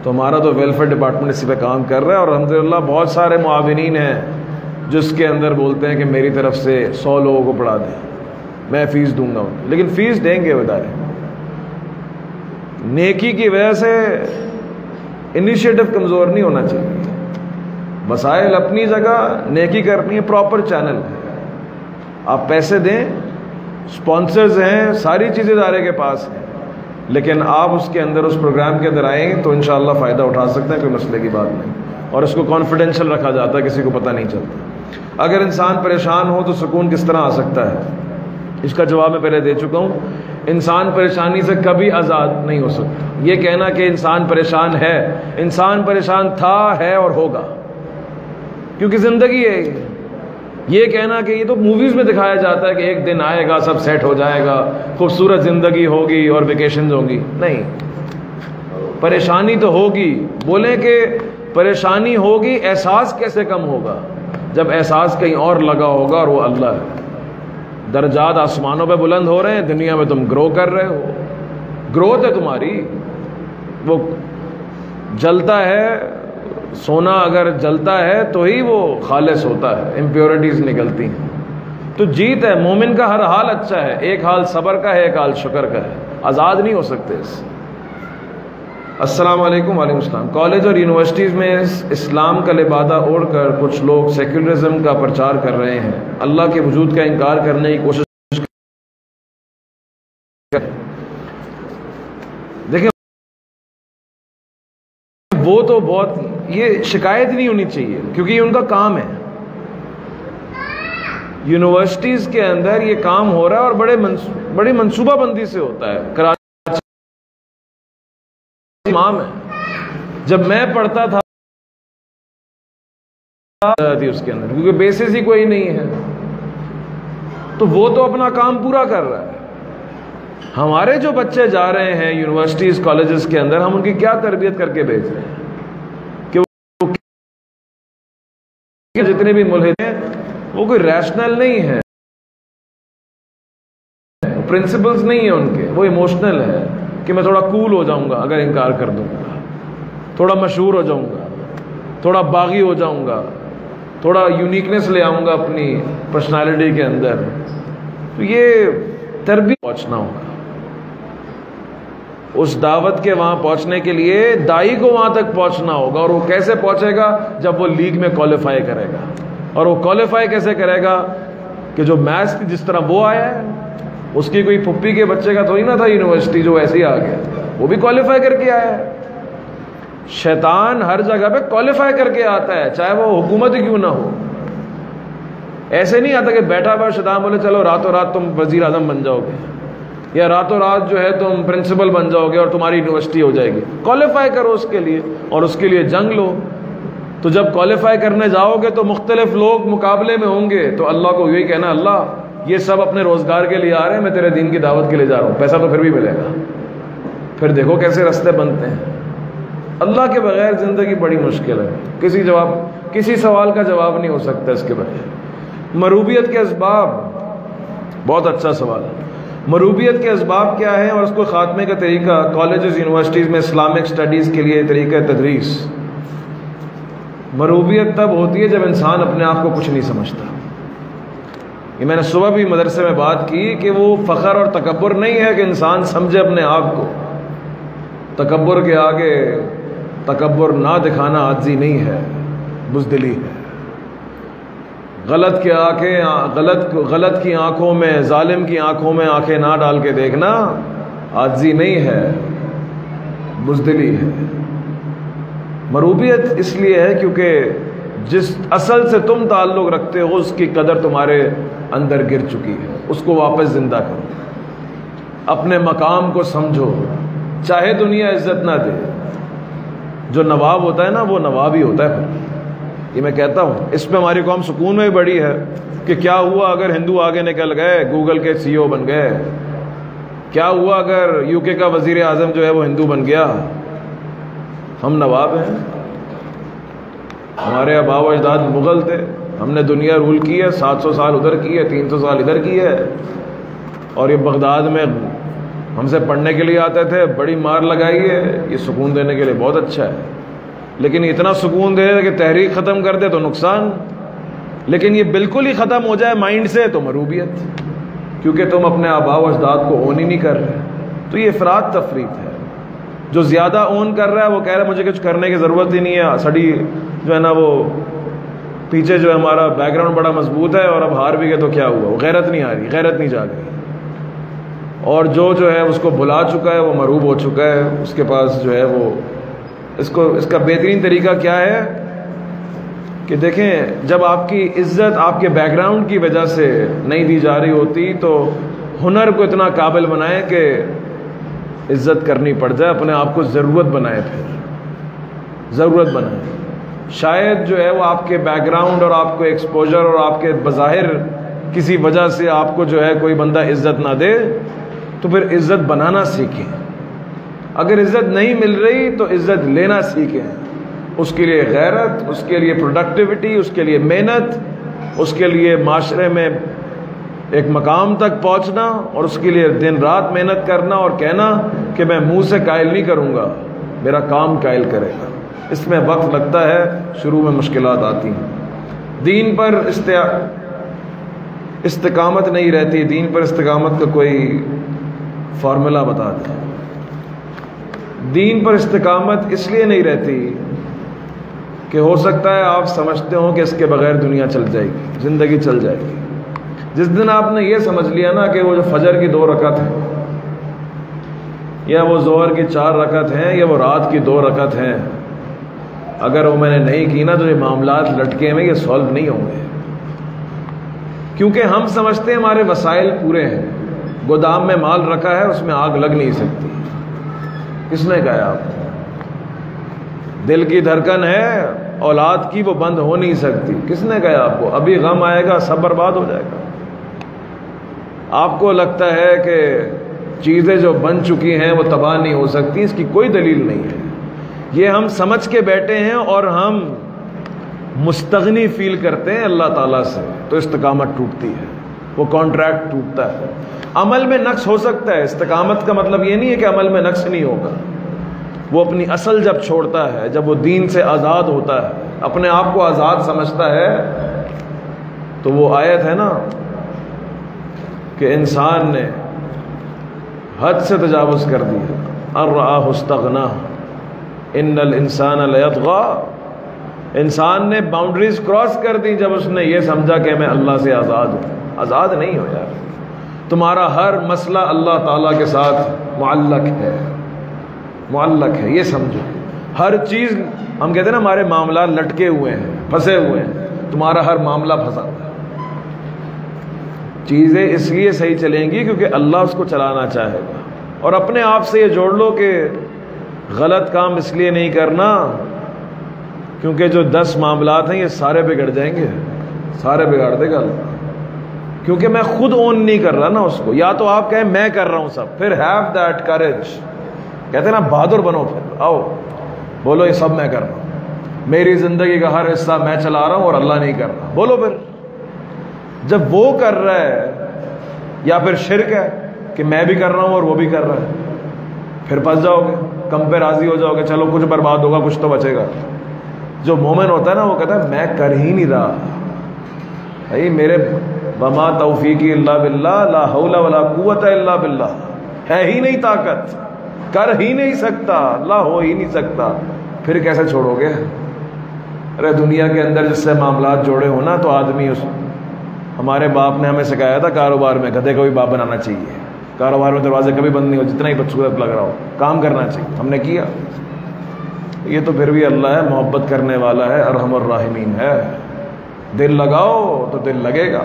تو ہمارا تو ویلفیئر ڈپارٹمنٹ اسی پہ کام کر رہا ہے. اور الحمدللہ بہت سارے معاونین ہیں جس کے اندر بولتے ہیں کہ میری طرف سے 100 لوگوں کو پڑھا دیں, میں فیس دوں گا. لیکن فیس دیں گے وہ ادارے. نیکی کی وجہ سے انیشیٹو کمزور نہیں ہونا چاہیے. وسائل اپنی جگہ, نیکی کرنی ہے, پراپر چینل ہے. آپ پیسے دیں, سپانسرز ہیں, ساری چیزیں ادارے کے پاس ہیں, لیکن آپ اس کے اندر, اس پروگرام کے اندر آئیں تو انشاءاللہ فائدہ اٹھا سکتے ہیں, کوئی مسئلے کی بات نہیں. اور اس کو کانفیڈینشیل رکھا جاتا ہے, کسی کو پتہ نہیں چلتا. اگر انسان پریشان ہو تو سکون کس طرح آ سکتا ہے؟ اس کا جواب میں پہلے دے چکا ہوں. انسان پریشانی سے کبھی آزاد نہیں ہو سکتا. یہ کہنا کہ انسان پریشان ہے, انسان پریشان تھا, ہے اور ہوگا, کیونکہ زندگی ہے. یہ کہنا کہ یہ تو موویز میں دکھایا جاتا ہے کہ ایک دن آئے گا, سب سیٹ ہو جائے گا, خوبصورت زندگی ہوگی اور ویکیشنز ہوں گی, نہیں. پریشانی تو ہوگی. بولیں کہ پریشانی ہوگی, احساس کیسے کم ہوگا؟ جب احساس کہیں اور لگا ہوگا, اور وہ اللہ ہے. درجات آسمانوں پہ بلند ہو رہے ہیں, دنیا میں تم گرو کر رہے ہو, گروتھ ہے تمہاری. وہ جلتا ہے, سونا اگر جلتا ہے تو ہی وہ خالص ہوتا ہے, امپیورٹیز نکلتی ہیں. تو جیت ہے. مومن کا ہر حال اچھا ہے, ایک حال صبر کا ہے, ایک حال شکر کا ہے. آزاد نہیں ہو سکتے اس سے. السلام علیکم. وعلیکم السلام. کالج اور یونیورسٹیز میں اسلام کا لبادہ اوڑھ کر کچھ لوگ سیکولرزم کا پرچار کر رہے ہیں, اللہ کے وجود کا انکار کرنے کی کوشش. دیکھیں وہ تو بہت, یہ شکایت نہیں ہونی چاہیے کیونکہ یہ ان کا کام ہے. یونیورسٹیز کے اندر یہ کام ہو رہا ہے اور بڑی منصوبہ بندی سے ہوتا ہے. کراچی امام ہے, جب میں پڑھتا تھا اس کے اندر, کیونکہ بیسس ہی کوئی نہیں ہے, تو وہ تو اپنا کام پورا کر رہا ہے. ہمارے جو بچے جا رہے ہیں یونیورسٹیز کالجز کے اندر, ہم ان کی کیا تربیت کر کے بھیج رہے ہیں کہ وہ جتنے بھی ملحد ہیں وہ کوئی ریشنل نہیں ہے, پرنسپلز نہیں ہیں ان کے, وہ ایموشنل ہے کہ میں تھوڑا کول ہو جاؤں گا اگر انکار کر دوں گا, تھوڑا مشہور ہو جاؤں گا, تھوڑا باغی ہو جاؤں گا, تھوڑا یونیکنیس لے آؤں گا اپنی پرسنالٹی کے اندر. تو یہ تربیت پہنچنا ہوگا. اس دعوت کے وہاں پہنچنے کے لیے دائی کو وہاں تک پہنچنا ہوگا، اور وہ کیسے پہنچے گا؟ جب وہ لیگ میں کوالیفائی کرے گا. اور وہ کوالیفائی کیسے کرے گا؟ کہ جو میتھس کی جس طرح وہ آیا ہے، اس کی کوئی پھپھی کے بچے کا تھوڑی نہ تھا یونیورسٹی جو ایسے ہی آ گیا، وہ بھی کوالیفائی کر کے آیا ہے. شیطان ہر جگہ پہ کوالیفائی کر کے آتا ہے، چاہے وہ حکومت ہی کیوں نہ ہو. ایسے نہیں آتا کہ بیٹھا ہوا شیطان بولے چلو راتوں رات تم وزیر اعظم بن جاؤ گے، یا راتوں رات جو ہے تم پرنسپل بن جاؤ گے اور تمہاری یونیورسٹی ہو جائے گی. کوالیفائی کرو اس کے لیے، اور اس کے لیے جنگ لو. تو جب کوالیفائی کرنے جاؤ گے تو مختلف لوگ مقابلے میں ہوں گے، تو اللہ کو یہی کہنا اللہ یہ سب اپنے روزگار کے لیے آ رہے ہیں، میں تیرے دین کی دعوت کے لیے جا رہا ہوں، پیسہ تو پھر بھی ملے گا. پھر دیکھو کیسے رستے بنتے ہیں. اللہ کے بغیر زندگی بڑی مشکل ہے. کسی سوال کا جواب نہیں ہو سکتا اس کے بغیر. مروبیت کے اسباب، بہت اچھا سوال ہے. مروبیت کے اسباب کیا ہیں اور اس کو خاتمے کا طریقہ؟ کالجز یونیورسٹیز میں اسلامک سٹڈیز کے لیے طریقہ تدریس. مروبیت تب ہوتی ہے جب انسان اپنے آپ کو کچھ نہیں سمجھتا. یہ میں نے صبح بھی مدرسے میں بات کی کہ وہ فخر اور تکبر نہیں ہے کہ انسان سمجھے اپنے آپ کو. تکبر کے آگے تکبر نہ دکھانا عاجزی نہیں ہے، بزدلی ہے. غلط کی آنکھوں میں، ظالم کی آنکھوں میں آنکھیں نہ ڈال کے دیکھنا عاجزی نہیں ہے، بزدلی ہے. مروبیت اس لیے ہے کیونکہ جس اصل سے تم تعلق رکھتے ہو اس کی قدر تمہارے اندر گر چکی ہے. اس کو واپس زندہ کرو، اپنے مقام کو سمجھو، چاہے دنیا عزت نہ دے. جو نواب ہوتا ہے نا وہ نواب ہی ہوتا ہے. پھر یہ میں کہتا ہوں، اس پہ ہماری قوم سکون میں بڑی ہے کہ کیا ہوا اگر ہندو آگے نکل گئے، گوگل کے سی او بن گئے؟ کیا ہوا اگر یو کے کا وزیر اعظم جو ہے وہ ہندو بن گیا؟ ہم نواب ہیں. ہمارے آباء و اجداد مغل تھے، ہم نے دنیا رول کی ہے، 700 سال ادھر کی ہے، 300 سال ادھر کی ہے. اور یہ بغداد میں ہم سے پڑھنے کے لیے آتے تھے، بڑی مار لگائی ہے. یہ سکون دینے کے لیے بہت اچھا ہے، لیکن اتنا سکون دے کہ تحریک ختم کر دے تو نقصان. لیکن یہ بالکل ہی ختم ہو جائے مائنڈ سے تو مروبیت، کیونکہ تم اپنے آباء و اجداد کو اون ہی نہیں کر رہے. تو یہ افراط تفریط ہے. جو زیادہ اون کر رہا ہے وہ کہہ رہا ہے مجھے کچھ کرنے کی ضرورت ہی نہیں ہے. سڑی جو ہے نا وہ پیچھے جو ہے ہمارا بیک گراؤنڈ بڑا مضبوط ہے اور اب ہار بھی گئے تو کیا ہوا؟ وہ غیرت نہیں آ رہی، غیرت نہیں جاگ رہی. اور جو ہے اس کو بھلا چکا ہے وہ مروب ہو چکا ہے. اس کے پاس جو ہے وہ اس کا بہترین طریقہ کیا ہے کہ دیکھیں، جب آپ کی عزت آپ کے بیک گراؤنڈ کی وجہ سے نہیں دی جا رہی ہوتی تو ہنر کو اتنا قابل بنائیں کہ عزت کرنی پڑ جائے. اپنے آپ کو ضرورت بنائے، پھر ضرورت بنائے. شاید جو ہے وہ آپ کے بیک گراؤنڈ اور آپ کو ایکسپوجر اور آپ کے بظاہر کسی وجہ سے آپ کو جو ہے کوئی بندہ عزت نہ دے، تو پھر عزت بنانا سیکھیں. اگر عزت نہیں مل رہی تو عزت لینا سیکھیں. اس کے لیے غیرت، اس کے لیے پروڈکٹیوٹی، اس کے لیے محنت، اس کے لیے معاشرے میں ایک مقام تک پہنچنا، اور اس کے لیے دن رات محنت کرنا اور کہنا کہ میں منہ سے قائل نہیں کروں گا، میرا کام قائل کرے گا. اس میں وقت لگتا ہے، شروع میں مشکلات آتی ہیں. دین پر استقامت نہیں رہتی. دین پر استقامت کا کوئی فارمولا بتا دیں. دین پر استقامت اس لیے نہیں رہتی کہ ہو سکتا ہے آپ سمجھتے ہوں کہ اس کے بغیر دنیا چل جائے گی، زندگی چل جائے گی. جس دن آپ نے یہ سمجھ لیا نا کہ وہ جو فجر کی 2 رکعت ہیں، یا وہ ظہر کی 4 رکعت ہیں، یا وہ رات کی 2 رکعت ہیں، اگر وہ میں نے نہیں کی نا تو یہ معاملات لٹکے میں یہ سولو نہیں ہوں گے. کیونکہ ہم سمجھتے ہیں ہمارے وسائل پورے ہیں. گودام میں مال رکھا ہے، اس میں آگ لگ نہیں سکتی. کس نے کہا آپ کو؟ دل کی دھڑکن ہے اولاد کی، وہ بند ہو نہیں سکتی. کس نے کہا آپ کو؟ ابھی غم آئے گا سب برباد ہو جائے گا. آپ کو لگتا ہے کہ چیزیں جو بن چکی ہیں وہ تباہ نہیں ہو سکتی، اس کی کوئی دلیل نہیں ہے. یہ ہم سمجھ کے بیٹھے ہیں اور ہم مستغنی فیل کرتے ہیں اللہ تعالیٰ سے، تو استقامت ٹوٹتی ہے، وہ کانٹریکٹ ٹوٹتا ہے. عمل میں نقص ہو سکتا ہے. استقامت کا مطلب یہ نہیں ہے کہ عمل میں نقص نہیں ہوگا. وہ اپنی اصل جب چھوڑتا ہے، جب وہ دین سے آزاد ہوتا ہے، اپنے آپ کو آزاد سمجھتا ہے، تو وہ آیت ہے نا کہ انسان نے حد سے تجاوز کر دیا، ان رآہ استغنى ان الانسان لیطغی، انسان نے باؤنڈریز کراس کر دی جب اس نے یہ سمجھا کہ میں اللہ سے آزاد ہوں۔ آزاد نہیں ہو یار، تمہارا ہر مسئلہ اللہ تعالیٰ کے ساتھ معلق ہے، معلق ہے، یہ سمجھو۔ ہر چیز، ہم کہتے ہیں نا ہمارے معاملات لٹکے ہوئے ہیں، پھنسے ہوئے ہیں، تمہارا ہر معاملہ پھنسا ہوا ہے۔ چیزیں اس لیے صحیح چلیں گی کیونکہ اللہ اس کو چلانا چاہے گا، اور اپنے آپ سے یہ جوڑ لو کہ غلط کام اس لیے نہیں کرنا کیونکہ جو 10 معاملات ہیں یہ سارے بگڑ جائیں گے، سارے بگاڑ دے گا اللہ، کیونکہ میں خود اون نہیں کر رہا نا اس کو۔ یا تو آپ کہیں میں کر رہا ہوں سب، پھر ہیو دیٹ کریج، کہتے ہیں نا بہادر بنو، پھر آؤ بولو یہ سب میں کر رہا ہوں، میری زندگی کا ہر حصہ میں چلا رہا ہوں اور اللہ نہیں کر رہا، بولو پھر۔ جب وہ کر رہا ہے، یا پھر شرک ہے کہ میں بھی کر رہا ہوں اور وہ بھی کر رہا ہے، پھر پھنس جاؤ گے، کم پہ راضی ہو جاؤ گے، چلو کچھ برباد ہوگا کچھ تو بچے گا۔ جو مومن ہوتا ہے نا وہ کہتا ہے میں کر ہی نہیں رہا بھائی، میرے وما توفیقی اللہ باللہ لا حول ولا قوت الا باللہ، ہے ہی نہیں طاقت، کر ہی نہیں سکتا، اللہ ہو ہی نہیں سکتا، پھر کیسے چھوڑو گے؟ ارے دنیا کے اندر جس سے معاملات جوڑے ہو نا تو آدمی اس، ہمارے باپ نے ہمیں سکھایا تھا کاروبار میں گدھے کو بھی باپ بنانا چاہیے، کاروبار میں دروازے کبھی بند نہیں ہو، جتنا ہی بدصورت لگ رہا ہو کام کرنا چاہیے، ہم نے کیا۔ یہ تو پھر بھی اللہ ہے، محبت کرنے والا ہے، ارحم الراحمین ہے۔ دل لگاؤ تو دل لگے گا،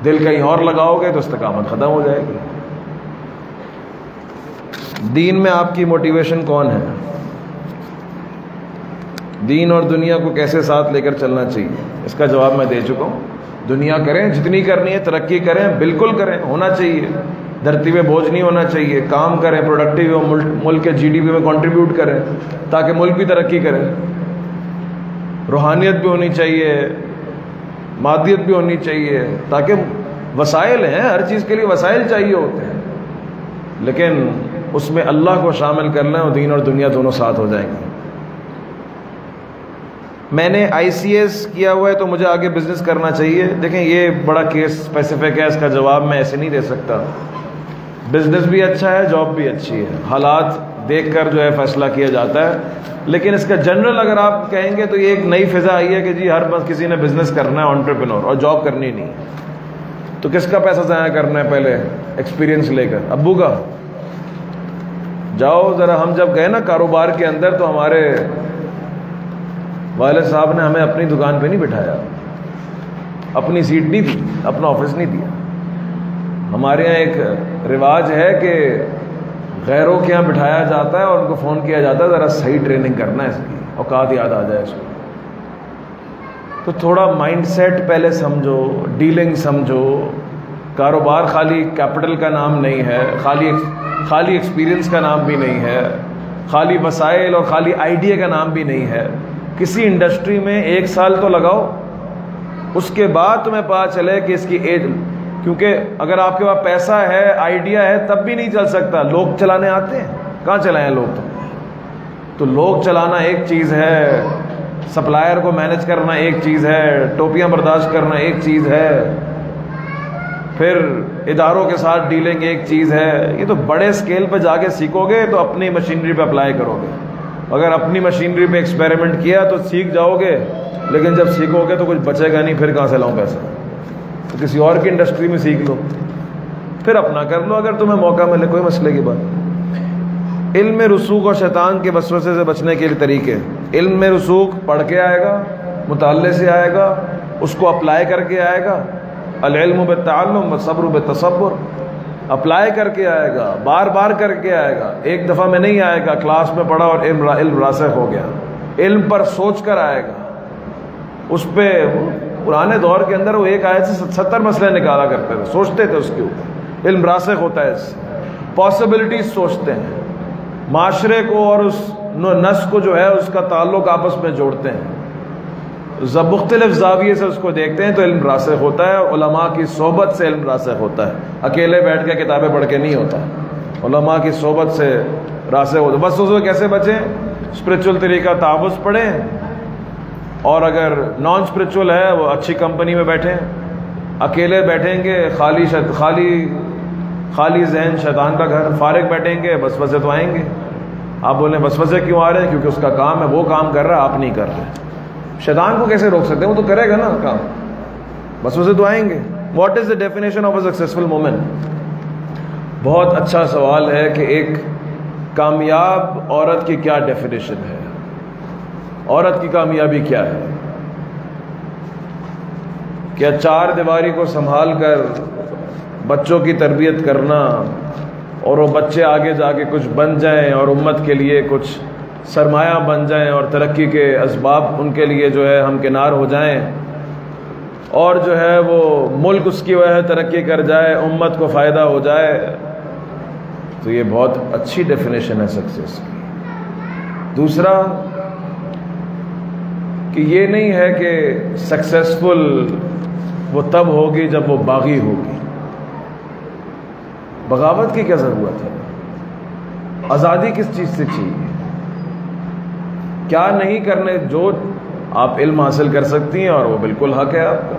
دل کہیں اور لگاؤ گے تو استقامت ختم ہو جائے گی۔ دین میں آپ کی موٹیویشن کون ہے؟ دین اور دنیا کو کیسے ساتھ لے کر چلنا چاہیے، اس کا جواب میں دے چکا ہوں۔ دنیا کریں جتنی کرنی ہے، ترقی کریں، بالکل کریں، ہونا چاہیے، دھرتی پہ بوجھ نہیں ہونا چاہیے، کام کریں، پروڈکٹیو ہو، ملک کے جی ڈی پی میں کنٹریبیوٹ کریں تاکہ ملک بھی ترقی کرے۔ روحانیت بھی ہونی چاہیے، مادیت بھی ہونی چاہیے، تاکہ وسائل ہیں، ہر چیز کے لیے وسائل چاہیے ہوتے ہیں، لیکن اس میں اللہ کو شامل کر لیں اور دین اور دنیا دونوں ساتھ ہو جائیں گے۔ میں نے آئی سی ایس کیا ہوا ہے تو مجھے آگے بزنس کرنا چاہیے؟ دیکھیں یہ بڑا کیس اسپیسیفک ہے، اس کا جواب میں ایسے نہیں دے سکتا۔ بزنس بھی اچھا ہے، جاب بھی اچھی ہے، حالات دیکھ کر جو ہے فیصلہ کیا جاتا ہے، لیکن اس کا جنرل اگر آپ کہیں گے تو یہ ایک نئی فضا آئی ہے کہ جی ہر بس کسی نے بزنس کرنا ہے، انٹرپرینور، اور جاب کرنی نہیں ہے۔ تو کس کا پیسہ ضائع کرنا ہے؟ پہلے ایکسپیرینس لے کر ابو کا جاؤ ذرا۔ ہم جب گئے نا کاروبار کے اندر تو ہمارے والد صاحب نے ہمیں اپنی دکان پہ نہیں بٹھایا، اپنی سیٹ نہیں دی، اپنا آفس نہیں دیا۔ ہمارے یہاں ایک رواج ہے کہ غیروں کے یہاں بٹھایا جاتا ہے اور ان کو فون کیا جاتا ہے ذرا صحیح ٹریننگ کرنا ہے، اس کی اوقات یاد آ جائے اس کو۔ تو تھوڑا مائنڈ سیٹ پہلے سمجھو، ڈیلنگ سمجھو۔ کاروبار خالی کیپٹل کا نام نہیں ہے، خالی ایکسپیرینس کا نام بھی نہیں ہے، خالی وسائل اور خالی آئیڈیا کا نام بھی نہیں ہے۔ کسی انڈسٹری میں 1 سال تو لگاؤ، اس کے بعد تمہیں پتہ چلے کہ اس کی ایج، کیونکہ اگر آپ کے پاس پیسہ ہے، آئیڈیا ہے، تب بھی نہیں چل سکتا۔ لوگ چلانے آتے ہیں، کہاں چلائیں لوگ؟ تو لوگ چلانا ایک چیز ہے، سپلائر کو مینج کرنا ایک چیز ہے، ٹوپیاں برداشت کرنا ایک چیز ہے، پھر اداروں کے ساتھ ڈیلنگ ایک چیز ہے۔ یہ تو بڑے اسکیل پہ جا کے سیکھو گے تو اپنی مشینری پہ اپلائی کرو گے۔ اگر اپنی مشینری پہ ایکسپیریمنٹ کیا تو سیکھ جاؤ گے، لیکن جب سیکھو گے تو کچھ بچے گا نہیں، پھر کہاں سے لاؤں پیسہ؟ تو کسی اور کی انڈسٹری میں سیکھ لو، پھر اپنا کر لو اگر تمہیں موقع ملے، کوئی مسئلے کی بات۔ علم میں رسوخ اور شیطان کے وسوسے سے بچنے کے لیے طریقے۔ علم میں رسوخ پڑھ کے آئے گا، مطالعے سے آئے گا، اس کو اپلائی کر کے آئے گا۔ العلم بالتعلم والصبر بالتصبر، اپلائی کر کے آئے گا، بار بار کر کے آئے گا، ایک دفعہ میں نہیں آئے گا کلاس میں پڑھا اور علم راسخ ہو گیا۔ علم پر سوچ کر آئے گا، اس پہ پرانے دور کے اندر وہ ایک آیت سے 70 مسئلے نکالا کرتے تھے، سوچتے تھے اس کے اوپر۔ علم راسخ ہوتا ہے، اس پاسبلٹیز سوچتے ہیں، معاشرے کو اور اس نس کو جو ہے اس کا تعلق آپس میں جوڑتے ہیں، مختلف زاویے سے اس کو دیکھتے ہیں، تو علم راسخ ہوتا ہے۔ علماء کی صحبت سے علم راسخ ہوتا ہے، اکیلے بیٹھ کے کتابیں پڑھ کے نہیں ہوتا، علماء کی صحبت سے راسخ ہوتا ہے۔ بس اس میں کیسے بچیں؟ اسپرچول طریقہ تعوذ پڑھیں، اور اگر نان اسپرچول ہے وہ اچھی کمپنی میں بیٹھیں۔ اکیلے بیٹھیں گے، خالی خالی ذہن شیطان کا گھر، فارغ بیٹھیں گے وسوسے تو آئیں گے. آپ بولیں وسوسے کیوں آ رہے ہیں؟ کیونکہ اس کا کام ہے، وہ کام کر رہا ہے، آپ نہیں کر رہے. شیطان کو کیسے روک سکتے ہیں؟ وہ تو کرے گا نا کام، وسوسے تو آئیں گے. What is the definition of a successful woman? بہت اچھا سوال ہے کہ ایک کامیاب عورت کی کیا ڈیفینیشن ہے، عورت کی کامیابی کیا ہے؟ کیا چار دیواری کو سنبھال کر بچوں کی تربیت کرنا اور وہ بچے آگے جا کے کچھ بن جائیں اور امت کے لیے کچھ سرمایہ بن جائیں اور ترقی کے اسباب ان کے لیے جو ہے ہم کنار ہو جائیں اور جو ہے وہ ملک اس کی وجہ ترقی کر جائے، امت کو فائدہ ہو جائے، تو یہ بہت اچھی ڈیفینیشن ہے سکسیس کی. دوسرا کہ یہ نہیں ہے کہ سکسیسفل وہ تب ہوگی جب وہ باغی ہوگی. بغاوت کی کیا ضرورت ہے؟ آزادی کس چیز سے چاہیے؟ کیا نہیں کرنے؟ جو آپ علم حاصل کر سکتی ہیں اور وہ بالکل حق ہے آپ کا،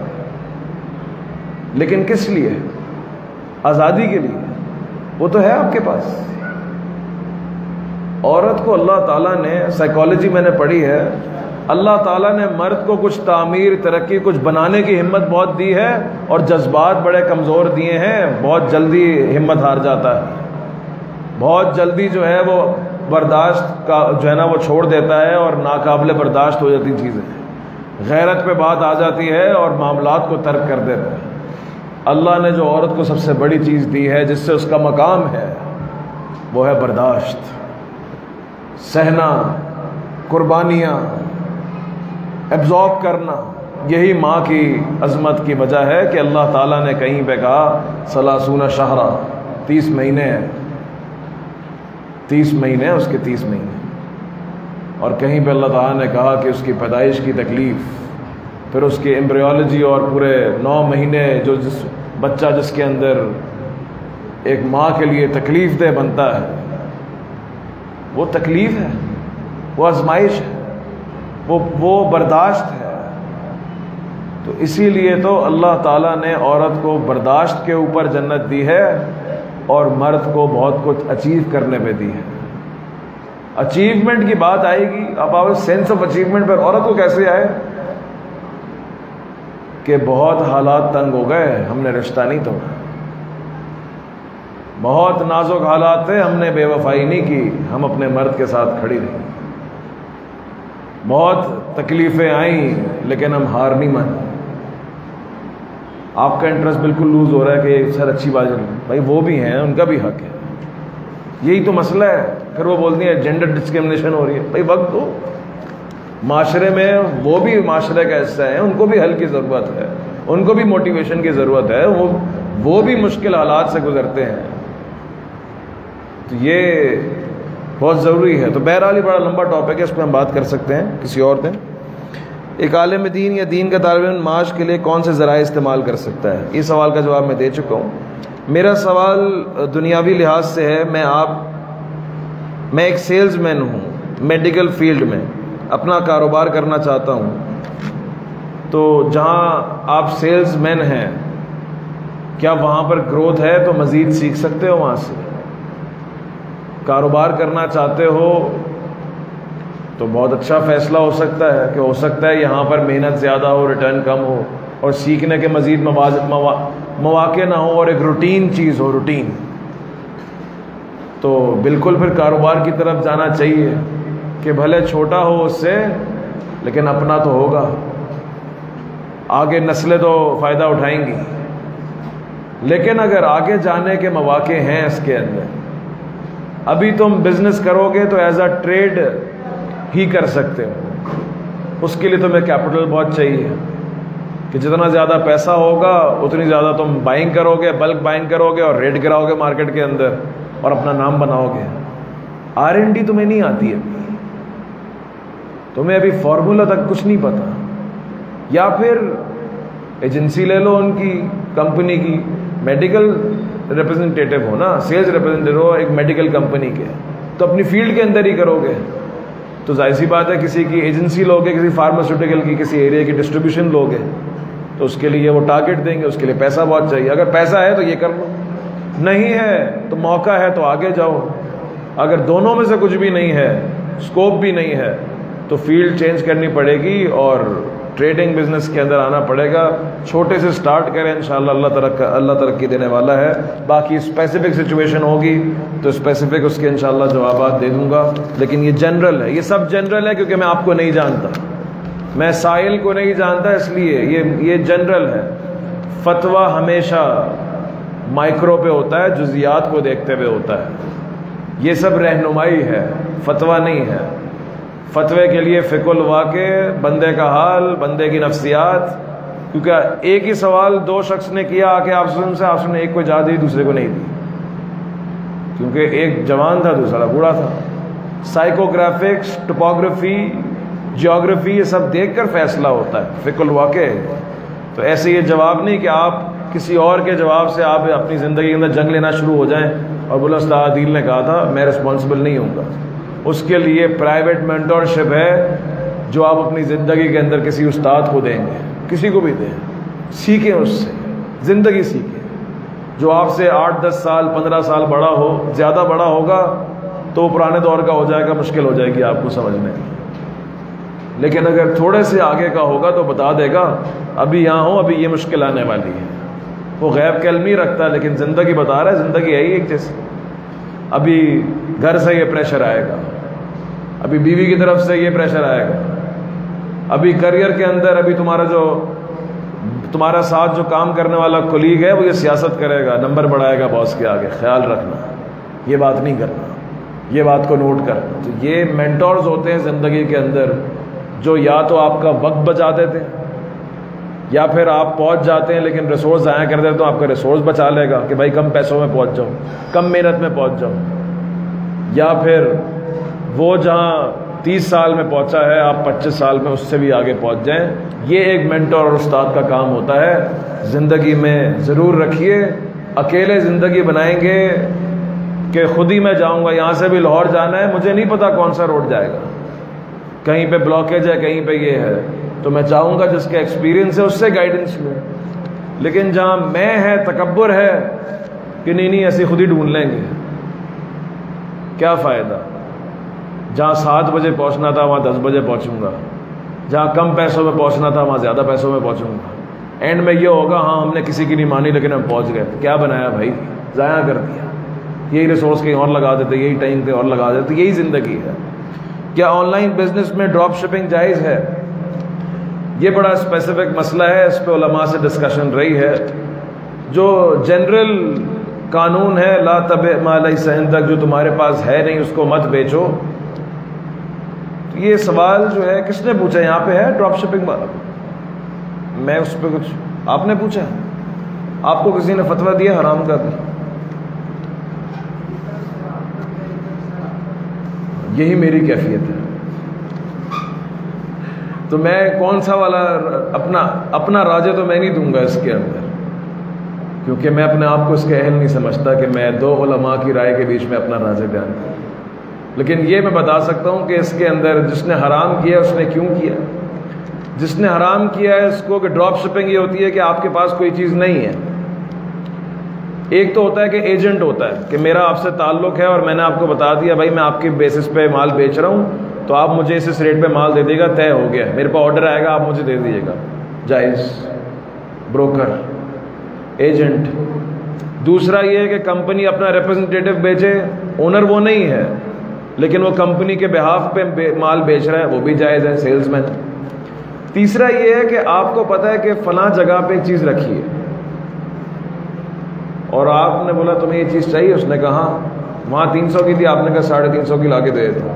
لیکن کس لیے؟ آزادی کے لیے. وہ تو ہے آپ کے پاس. عورت کو اللہ تعالیٰ نے، سائیکالوجی میں نے پڑھی ہے، اللہ تعالیٰ نے مرد کو کچھ تعمیر، ترقی، کچھ بنانے کی ہمت بہت دی ہے اور جذبات بڑے کمزور دیے ہیں. بہت جلدی ہمت ہار جاتا ہے، بہت جلدی جو ہے وہ برداشت کا جو ہے نا وہ چھوڑ دیتا ہے اور ناقابل برداشت ہو جاتی چیزیں. غیرت پہ بات آ جاتی ہے اور معاملات کو ترک کر دیتا ہے. اللہ نے جو عورت کو سب سے بڑی چیز دی ہے جس سے اس کا مقام ہے وہ ہے برداشت، سہنا، قربانیاں، ایبزارب کرنا. یہی ماں کی عظمت کی وجہ ہے کہ اللہ تعالیٰ نے کہیں پہ کہا 30 شہرا، 30 مہینے ہیں، 30 مہینے اس کے 30 مہینے. اور کہیں پہ اللہ تعالیٰ نے کہا کہ اس کی پیدائش کی تکلیف، پھر اس کی ایمبریولوجی اور پورے 9 مہینے جو بچہ جس کے اندر ایک ماں کے لیے تکلیف دہ بنتا ہے، وہ تکلیف ہے، وہ آزمائش ہے، وہ برداشت ہے. تو اسی لیے تو اللہ تعالیٰ نے عورت کو برداشت کے اوپر جنت دی ہے اور مرد کو بہت کچھ اچیو کرنے پہ دی ہے. اچیومنٹ کی بات آئے گی، اب آپ سینس آف اچیومنٹ پر عورت کو کیسے آئے کہ بہت حالات تنگ ہو گئے، ہم نے رشتہ نہیں توڑا، بہت نازک حالات تھے، ہم نے بے وفائی نہیں کی، ہم اپنے مرد کے ساتھ کھڑی رہی، بہت تکلیفیں آئیں لیکن ہم ہار نہیں مانی. آپ کا انٹرسٹ بالکل لوز ہو رہا ہے کہ سر اچھی بات ہے، بھائی وہ بھی ہیں، ان کا بھی حق ہے، یہی تو مسئلہ ہے. پھر وہ بولتی ہیں جینڈر ڈسکرمنیشن ہو رہی ہے. بھائی وقت دو، معاشرے میں وہ بھی معاشرے کا حصہ ہیں، ان کو بھی حل کی ضرورت ہے، ان کو بھی موٹیویشن کی ضرورت ہے، وہ بھی مشکل حالات سے گزرتے ہیں. تو یہ بہت ضروری ہے. تو بہرحال یہ بڑا لمبا ٹاپک ہے، اس پہ ہم بات کر سکتے ہیں کسی اور دن. ایک عالم دین یا دین کا طالب علم معاش کے لیے کون سے ذرائع استعمال کر سکتا ہے؟ اس سوال کا جواب میں دے چکا ہوں. میرا سوال دنیاوی لحاظ سے ہے. میں ایک سیلز مین ہوں، میڈیکل فیلڈ میں اپنا کاروبار کرنا چاہتا ہوں. تو جہاں آپ سیلز مین ہیں، کیا وہاں پر گروتھ ہے تو مزید سیکھ سکتے ہو وہاں سے. کاروبار کرنا چاہتے ہو تو بہت اچھا فیصلہ ہو سکتا ہے کہ ہو سکتا ہے یہاں پر محنت زیادہ ہو، ریٹرن کم ہو اور سیکھنے کے مزید مواقع نہ ہو اور ایک روٹین چیز ہو، روٹین. تو بالکل پھر کاروبار کی طرف جانا چاہیے کہ بھلے چھوٹا ہو اس سے، لیکن اپنا تو ہوگا، آگے نسلیں تو فائدہ اٹھائیں گی. لیکن اگر آگے جانے کے مواقع ہیں اس کے اندر، ابھی تم بزنس کرو گے تو ایز اے ٹریڈ ہی کر سکتے ہو. اس کے لیے تمہیں کیپٹل بہت چاہیے کہ جتنا زیادہ پیسہ ہوگا اتنی زیادہ تم بائنگ کرو گے، بلک بائنگ کرو گے اور ریٹ گراؤ گے مارکیٹ کے اندر اور اپنا نام بناؤ گے. R&D تمہیں نہیں آتی ہے، تمہیں ابھی فارمولا تک کچھ نہیں پتا. یا پھر ایجنسی لے لو ان کی کمپنی کی، میڈیکل ریپرزنٹیٹیو ہو نا، سیلز ریپرزنٹیٹیو ہو ایک میڈیکل کمپنی کے، تو اپنی فیلڈ کے اندر ہی کرو گے. تو ظاہر سی بات ہے کسی کی ایجنسی لوگے، کسی فارماسیوٹیکل کی کسی ایریا کی ڈسٹریبیوشن لوگے، تو اس کے لیے وہ ٹارگیٹ دیں گے، اس کے لیے پیسہ بہت چاہیے. اگر پیسہ ہے تو یہ کر لو. نہیں ہے تو موقع ہے تو آگے جاؤ. اگر دونوں میں سے کچھ بھی نہیں ہے, اسکوپ بھی نہیں ہے, تو فیلڈ چینج کرنی پڑے گی اور ٹریڈنگ بزنس کے اندر آنا پڑے گا. چھوٹے سے سٹارٹ کریں, انشاءاللہ اللہ ترقی دینے والا ہے. باقی اسپیسیفک سچویشن ہوگی تو اسپیسیفک اس کے انشاءاللہ جوابات دے دوں گا, لیکن یہ جنرل ہے, یہ سب جنرل ہے کیونکہ میں آپ کو نہیں جانتا, میں سائل کو نہیں جانتا, اس لیے یہ جنرل ہے. فتویٰ ہمیشہ مائکرو پہ ہوتا ہے, جزیات کو دیکھتے ہوئے ہوتا ہے. یہ سب رہنمائی ہے, فتویٰ نہیں ہے. فتوے کے لیے فقہ الواقع, بندے کا حال, بندے کی نفسیات, کیونکہ ایک ہی سوال دو شخص نے کیا آ کے آپ نے ایک کو اجازت دی, دوسرے کو نہیں دی, کیونکہ ایک جوان تھا دوسرا بوڑھا تھا. سائیکوگرافکس, ٹپوگرافی, جیوگرافی, یہ سب دیکھ کر فیصلہ ہوتا ہے, فقہ الواقع ہے. تو ایسے یہ جواب نہیں کہ آپ کسی اور کے جواب سے آپ اپنی زندگی کے اندر جنگ لینا شروع ہو جائیں اور بولا استاد عادل نے کہا تھا میں رسپانسبل نہیں ہوں گا. اس کے لیے پرائیویٹ مینٹورشپ ہے جو آپ اپنی زندگی کے اندر کسی استاد کو دیں گے, کسی کو بھی دیں, سیکھیں اس سے, زندگی سیکھیں. جو آپ سے 8-10 سال 15 سال بڑا ہو, زیادہ بڑا ہوگا تو وہ پرانے دور کا ہو جائے گا, مشکل ہو جائے گی آپ کو سمجھنے. لیکن اگر تھوڑے سے آگے کا ہوگا تو بتا دے گا ابھی یہاں ہوں, ابھی یہ مشکل آنے والی ہے. وہ غیب کا علم نہیں رکھتا لیکن زندگی بتا رہا ہے, زندگی ہے ہی ایک جیسے. ابھی گھر سے یہ پریشر آئے گا, ابھی بیوی کی طرف سے یہ پریشر آئے گا, ابھی کریئر کے اندر ابھی تمہارا ساتھ جو کام کرنے والا کولیگ ہے وہ یہ سیاست کرے گا, نمبر بڑھائے گا باس کے آگے. خیال رکھنا, یہ بات نہیں کرنا, یہ بات کو نوٹ کرنا. تو یہ مینٹورز ہوتے ہیں زندگی کے اندر جو یا تو آپ کا وقت بچا دیتے ہیں یا پھر آپ پہنچ جاتے ہیں لیکن ریسورس ضائع کر دیتے تو آپ کا ریسورس بچا لے گا کہ بھائی کم پیسوں میں پہنچ جاؤ, کم محنت میں پہنچ جاؤ. یا پھر وہ جہاں 30 سال میں پہنچا ہے آپ 25 سال میں اس سے بھی آگے پہنچ جائیں. یہ ایک مینٹور اور استاد کا کام ہوتا ہے. زندگی میں ضرور رکھیے. اکیلے زندگی بنائیں گے کہ خود ہی میں جاؤں گا, یہاں سے بھی لاہور جانا ہے, مجھے نہیں پتا کون سا روڈ جائے گا, کہیں پہ بلاکیج ہے, کہیں پہ یہ ہے, تو میں چاہوں گا جس کا ایکسپیرینس ہے اس سے گائیڈنس لوں. لیکن جہاں میں ہے, تکبر ہے کہ نہیں ایسے خود ہی ڈھونڈ لیں گے, کیا فائدہ. جہاں 7 بجے پہنچنا تھا وہاں 10 بجے پہنچوں گا, جہاں کم پیسوں میں پہنچنا تھا وہاں زیادہ پیسوں میں پہنچوں گا. اینڈ میں یہ ہوگا ہاں ہم نے کسی کی نہیں مانی لیکن ہم پہنچ گئے. کیا بنایا بھائی, ضائع کر دیا. یہی ریسورس کہیں اور لگا دیتے, یہی ٹائم کہیں اور لگا دیتے. یہی زندگی ہے. کیا آن لائن بزنس میں ڈراپ شپنگ جائز ہے؟ یہ بڑا اسپیسیفک مسئلہ ہے, اس پہ علماء سے ڈسکشن رہی ہے. جو جنرل قانون ہے لا تبع ما لیس عندک, جو تمہارے پاس ہے نہیں اس کو مت بیچو. یہ سوال جو ہے کس نے پوچھا, یہاں پہ ہے ڈراپ شپنگ, میں اس پہ کچھ, آپ نے پوچھا, آپ کو کسی نے فتویٰ دیا حرام کا بھی؟ یہی میری کیفیت ہے. تو میں کون سا والا اپنا راجے تو میں نہیں دوں گا اس کے اندر, کیونکہ میں اپنے آپ کو اس کے اہل نہیں سمجھتا کہ میں 2 علماء کی رائے کے بیچ میں اپنا راجے بیان کروں. لیکن یہ میں بتا سکتا ہوں کہ اس کے اندر جس نے حرام کیا اس نے کیوں کیا. جس نے حرام کیا ہے اس کو, کہ ڈراپ شپنگ یہ ہوتی ہے کہ آپ کے پاس کوئی چیز نہیں ہے. ایک تو ہوتا ہے کہ ایجنٹ ہوتا ہے کہ میرا آپ سے تعلق ہے اور میں نے آپ کو بتا دیا بھائی میں آپ کے بیسس پہ مال بیچ رہا ہوں, تو آپ مجھے اس ریٹ پہ مال دے دے گا, طے ہو گیا, میرے پاس آرڈر آئے گا آپ مجھے دے دیجیے گا, جائز. Broker, agent. دوسرا یہ ہے کہ کمپنی اپنا ریپرزنٹیٹو بیچے, اونر وہ نہیں ہے لیکن وہ کمپنی کے بہاف پہ مال بیچ رہا ہے, وہ بھی جائز ہے, سیلز مین. تیسرا یہ ہے کہ آپ کو پتہ ہے کہ فلاں جگہ پہ ایک چیز رکھی ہے اور آپ نے بولا تمہیں یہ چیز چاہیے, اس نے کہا وہاں 300 کی تھی, آپ نے کہا 350 کی لا کے دے دیتا.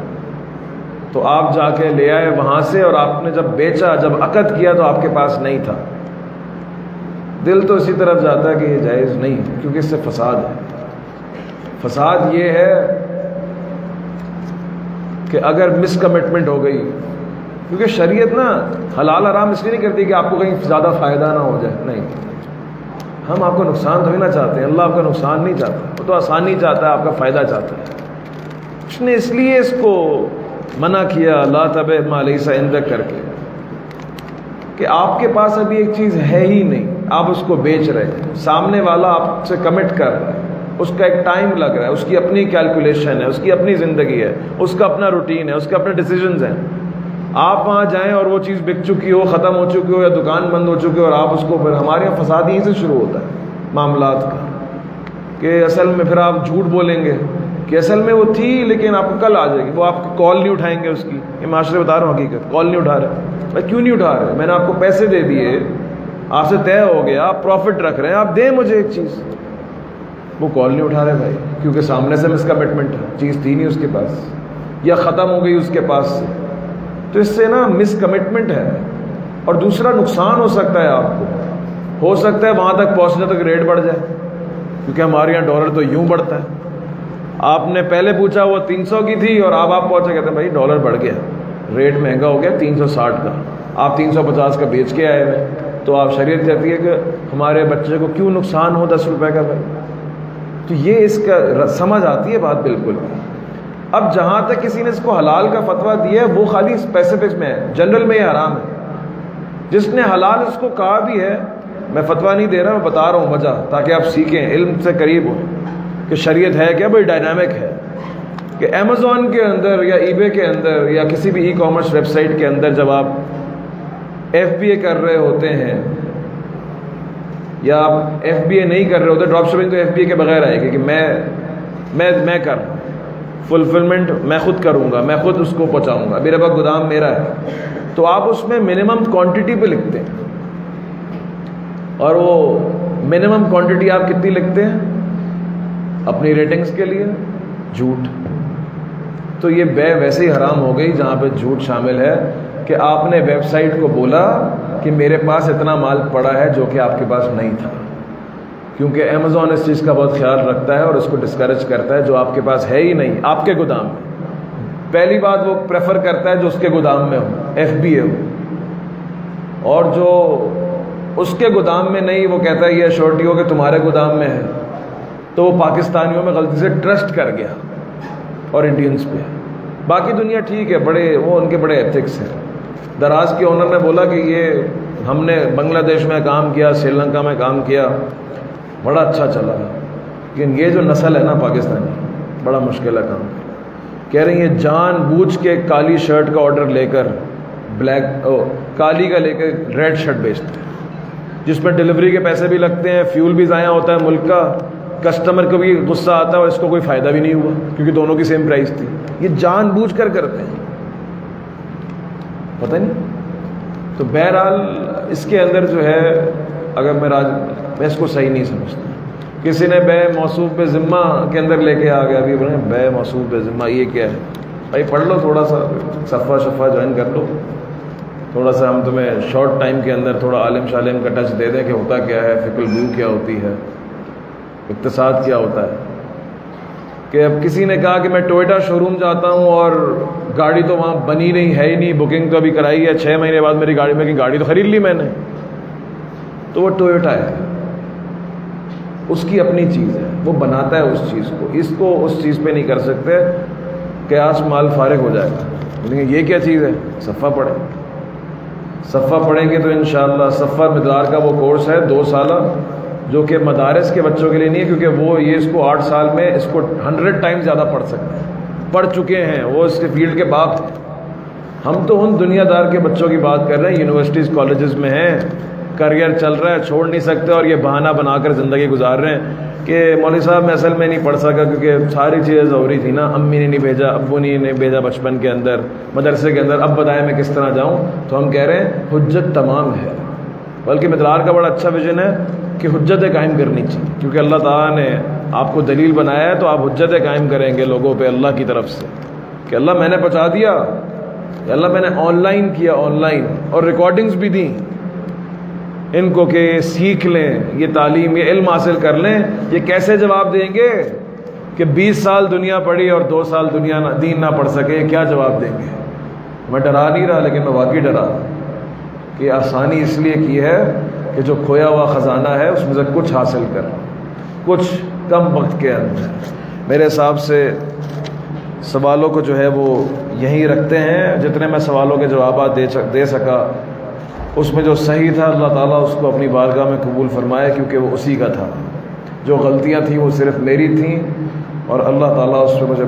تو آپ جا کے لے آئے وہاں سے, اور آپ نے جب بیچا, جب عقد کیا تو آپ کے پاس نہیں تھا. دل تو اسی طرف جاتا ہے کہ یہ جائز نہیں, کیونکہ اس سے فساد ہے. فساد یہ ہے کہ اگر مس کمٹمنٹ ہو گئی, کیونکہ شریعت نا حلال حرام اس لیے نہیں کرتی کہ آپ کو کہیں زیادہ فائدہ نہ ہو جائے, نہیں, ہم آپ کو نقصان تھوڑی نہ چاہتے ہیں, اللہ آپ کا نقصان نہیں چاہتا, وہ تو آسانی چاہتا ہے, آپ کا فائدہ چاہتا ہے. اس نے اس لیے اس کو منع کیا لا تبع ما لیس عندک کر کے, کہ آپ کے پاس ابھی ایک چیز ہے ہی نہیں, آپ اس کو بیچ رہے ہیں, سامنے والا آپ سے کمٹ کر رہا ہے, اس کا ایک ٹائم لگ رہا ہے، اس کی اپنی کیلکولیشن ہے، اس کی اپنی زندگی ہے، اس کا اپنا روٹین ہے، اس کے اپنے ڈیسیجنز ہیں. آپ وہاں جائیں اور وہ چیز بک چکی ہو، ختم ہو چکی ہو، یا دکان بند ہو چکی ہو، اور آپ اس کو پھر ہمارے یہاں فساد یہیں سے شروع ہوتا ہے معاملات کا، کہ اصل میں پھر آپ جھوٹ بولیں گے کہ اصل میں وہ تھی لیکن آپ کو کل آ جائے گی. وہ آپ کو کال نہیں اٹھائیں گے اس کی. یہ معاشرے بتا رہا ہوں حقیقت، کال نہیں اٹھا رہے. بھائی کیوں نہیں اٹھا رہے؟ میں نے آپ کو پیسے دے دیے، آپ سے طے ہو گیا، آپ پروفٹ رکھ رہے ہیں، آپ دیں مجھے ایک چیز. وہ کال نہیں اٹھا رہے بھائی، کیونکہ سامنے سے مس کمٹمنٹ ہے، چیز تھی نہیں اس کے پاس یا ختم ہو گئی اس کے پاس سے. تو اس سے نا مس کمٹمنٹ ہے. اور دوسرا نقصان ہو سکتا ہے آپ کو، ہو سکتا ہے وہاں تک پہنچنے تک ریٹ بڑھ جائے، کیونکہ ہمارے یہاں ڈالر تو یوں بڑھتا ہے. آپ نے پہلے پوچھا وہ 300 کی تھی اور اب آپ پہنچے، کہتے ہیں بھائی ڈالر بڑھ گیا، ریٹ مہنگا ہو گیا 360 کا، آپ 350 کا بیچ کے آئے ہوئے. تو آپ شریعت کہتی ہے کہ ہمارے بچے کو کیوں نقصان ہو 10 روپے کا بھائی. تو یہ اس کا سمجھ آتی ہے بات بالکل. اب جہاں تک کسی نے اس کو حلال کا فتویٰ دیا ہے وہ خالی اسپیسیفکس میں ہے، جنرل میں یہ حرام ہے. جس نے حلال اس کو کہا بھی ہے، میں فتویٰ نہیں دے رہا، میں بتا رہا ہوں وجہ، تاکہ آپ سیکھیں، علم سے قریب ہوں کہ شریعت ہے کیا. بڑی ڈائنامک ہے کہ امیزون کے اندر یا ای بے کے اندر یا کسی بھی ای کامرس ویب سائٹ کے اندر جب آپ ایف بی اے کر رہے ہوتے ہیں یا آپ ایف بی اے نہیں کر رہے ہوتے، ڈراپ شپنگ تو ایف بی اے کے بغیر آئے گی کہ میں کر فلفلمنٹ میں خود کروں گا، میں خود اس کو پہنچاؤں گا، میرے پاس گودام میرا ہے. تو آپ اس میں منیمم کوانٹٹی پہ لکھتے ہیں، اور وہ منیمم کوانٹٹی آپ کتنی لکھتے ہیں اپنی ریٹنگز کے لیے؟ جھوٹ. تو یہ بے ویسے ہی حرام ہو گئی جہاں پہ جھوٹ شامل ہے، کہ آپ نے ویب سائٹ کو بولا کہ میرے پاس اتنا مال پڑا ہے جو کہ آپ کے پاس نہیں تھا. کیونکہ امیزون اس چیز کا بہت خیال رکھتا ہے اور اس کو ڈسکریج کرتا ہے جو آپ کے پاس ہے ہی نہیں آپ کے گودام میں. پہلی بات وہ پریفر کرتا ہے جو اس کے گودام میں ہو، ایف بی اے ہو. اور جو اس کے گودام میں نہیں، وہ کہتا ہے یہ ایشورٹی ہو کہ تمہارے گودام میں ہے. تو وہ پاکستانیوں میں غلطی سے ٹرسٹ کر گیا اور انڈینز پہ. باقی دنیا ٹھیک ہے، بڑے وہ ان کے بڑے ایتھکس ہیں. دراز کے اونر نے بولا کہ یہ ہم نے بنگلہ دیش میں کام کیا، سری لنکا میں کام کیا، بڑا اچھا چلا، لیکن یہ جو نسل ہے نا پاکستانی، بڑا مشکل ہے کام. کہہ رہی ہیں جان بوجھ کے کالی شرٹ کا آرڈر لے کر کالی کا لے کے ریڈ شرٹ بیچتے ہیں، جس میں ڈلیوری کے پیسے بھی لگتے ہیں، فیول بھی ضائع ہوتا ہے ملک کا، کسٹمر کو بھی غصہ آتا ہے اور اس کو کوئی فائدہ بھی نہیں ہوا کیونکہ دونوں کی سیم پرائس تھی. یہ جان بوجھ کر کرتے ہیں، پتہ نہیں. تو بہرحال اس کے اندر جو ہے، اگر میں اس کو صحیح نہیں سمجھتا. کسی نے بے موصوف بے ذمہ کے اندر لے کے آ گیا، ابھی بولے بے موصوف بے ذمہ یہ کیا ہے؟ بھائی پڑھ لو تھوڑا سا، صفحہ جوائن کر لو تھوڑا سا. ہم تمہیں شارٹ ٹائم کے اندر تھوڑا عالم شالم کا ٹچ دے دیں کہ ہوتا کیا ہے، فقہ البیوع کیا ہوتی ہے، اقتصاد کیا ہوتا ہے. کہ اب کسی نے کہا کہ میں ٹوئیٹا شو روم جاتا ہوں اور گاڑی تو وہاں بنی نہیں ہے ہی نہیں، بکنگ تو ابھی کرائی ہے، 6 مہینے بعد میری گاڑی میں کہ گاڑی تو خرید لی میں نے. تو وہ ٹوئیٹا ہے، اس کی اپنی چیز ہے، وہ بناتا ہے اس چیز کو، اس کو اس چیز پہ نہیں کر سکتے. قیاس مال فارغ ہو جائے گا. لیکن یہ کیا چیز ہے؟ صفحہ پڑھیں. صفحہ پڑھیں گے تو انشاءاللہ صفحہ مدار کا وہ کورس ہے 2 سالہ، جو کہ مدارس کے بچوں کے لیے نہیں ہے، کیونکہ وہ یہ اس کو 8 سال میں اس کو 100 ٹائم زیادہ پڑھ سکتے ہیں، پڑھ چکے ہیں، وہ اس کے فیلڈ کے باپ ہیں. ہم تو ان دنیا دار کے بچوں کی بات کر رہے ہیں، یونیورسٹیز کالجز میں ہیں، کریئر چل رہا ہے، چھوڑ نہیں سکتے، اور یہ بہانہ بنا کر زندگی گزار رہے ہیں کہ مولوی صاحب میں اصل میں نہیں پڑھ سکا کیونکہ ساری چیزیں ضروری تھی نا، امی نے نہیں بھیجا، ابو نے نہیں بھیجا بچپن کے اندر مدرسے کے اندر، اب بتائیں میں کس طرح جاؤں. تو ہم کہہ رہے ہیں حجت تمام ہے. بلکہ مدرار کا بڑا اچھا ویژن ہے کہ حجتیں قائم کرنی چاہیے، کیونکہ اللہ تعالیٰ نے آپ کو دلیل بنایا ہے، تو آپ حجتیں قائم کریں گے لوگوں پہ اللہ کی طرف سے کہ اللہ میں نے پہنچا دیا، یا اللہ میں نے آن لائن کیا، آن لائن، اور ریکارڈنگز بھی دیں ان کو کہ سیکھ لیں، یہ تعلیم، یہ علم حاصل کر لیں. یہ کیسے جواب دیں گے کہ 20 سال دنیا پڑھی اور 2 سال دین نہ پڑھ سکے؟ یہ کیا جواب دیں گے؟ میں ڈرا نہیں رہا، لیکن میں واقعی ڈرا کہ آسانی اس لیے کی ہے کہ جو کھویا ہوا خزانہ ہے اس میں سے کچھ حاصل کر، کچھ کم وقت کے اندر. میرے حساب سے سوالوں کو جو ہے وہ یہیں رکھتے ہیں. جتنے میں سوالوں کے جوابات دے سکا، اس میں جو صحیح تھا اللہ تعالیٰ اس کو اپنی بارگاہ میں قبول فرمائے، کیونکہ وہ اسی کا تھا. جو غلطیاں تھیں وہ صرف میری تھیں، اور اللہ تعالیٰ اس پہ مجھے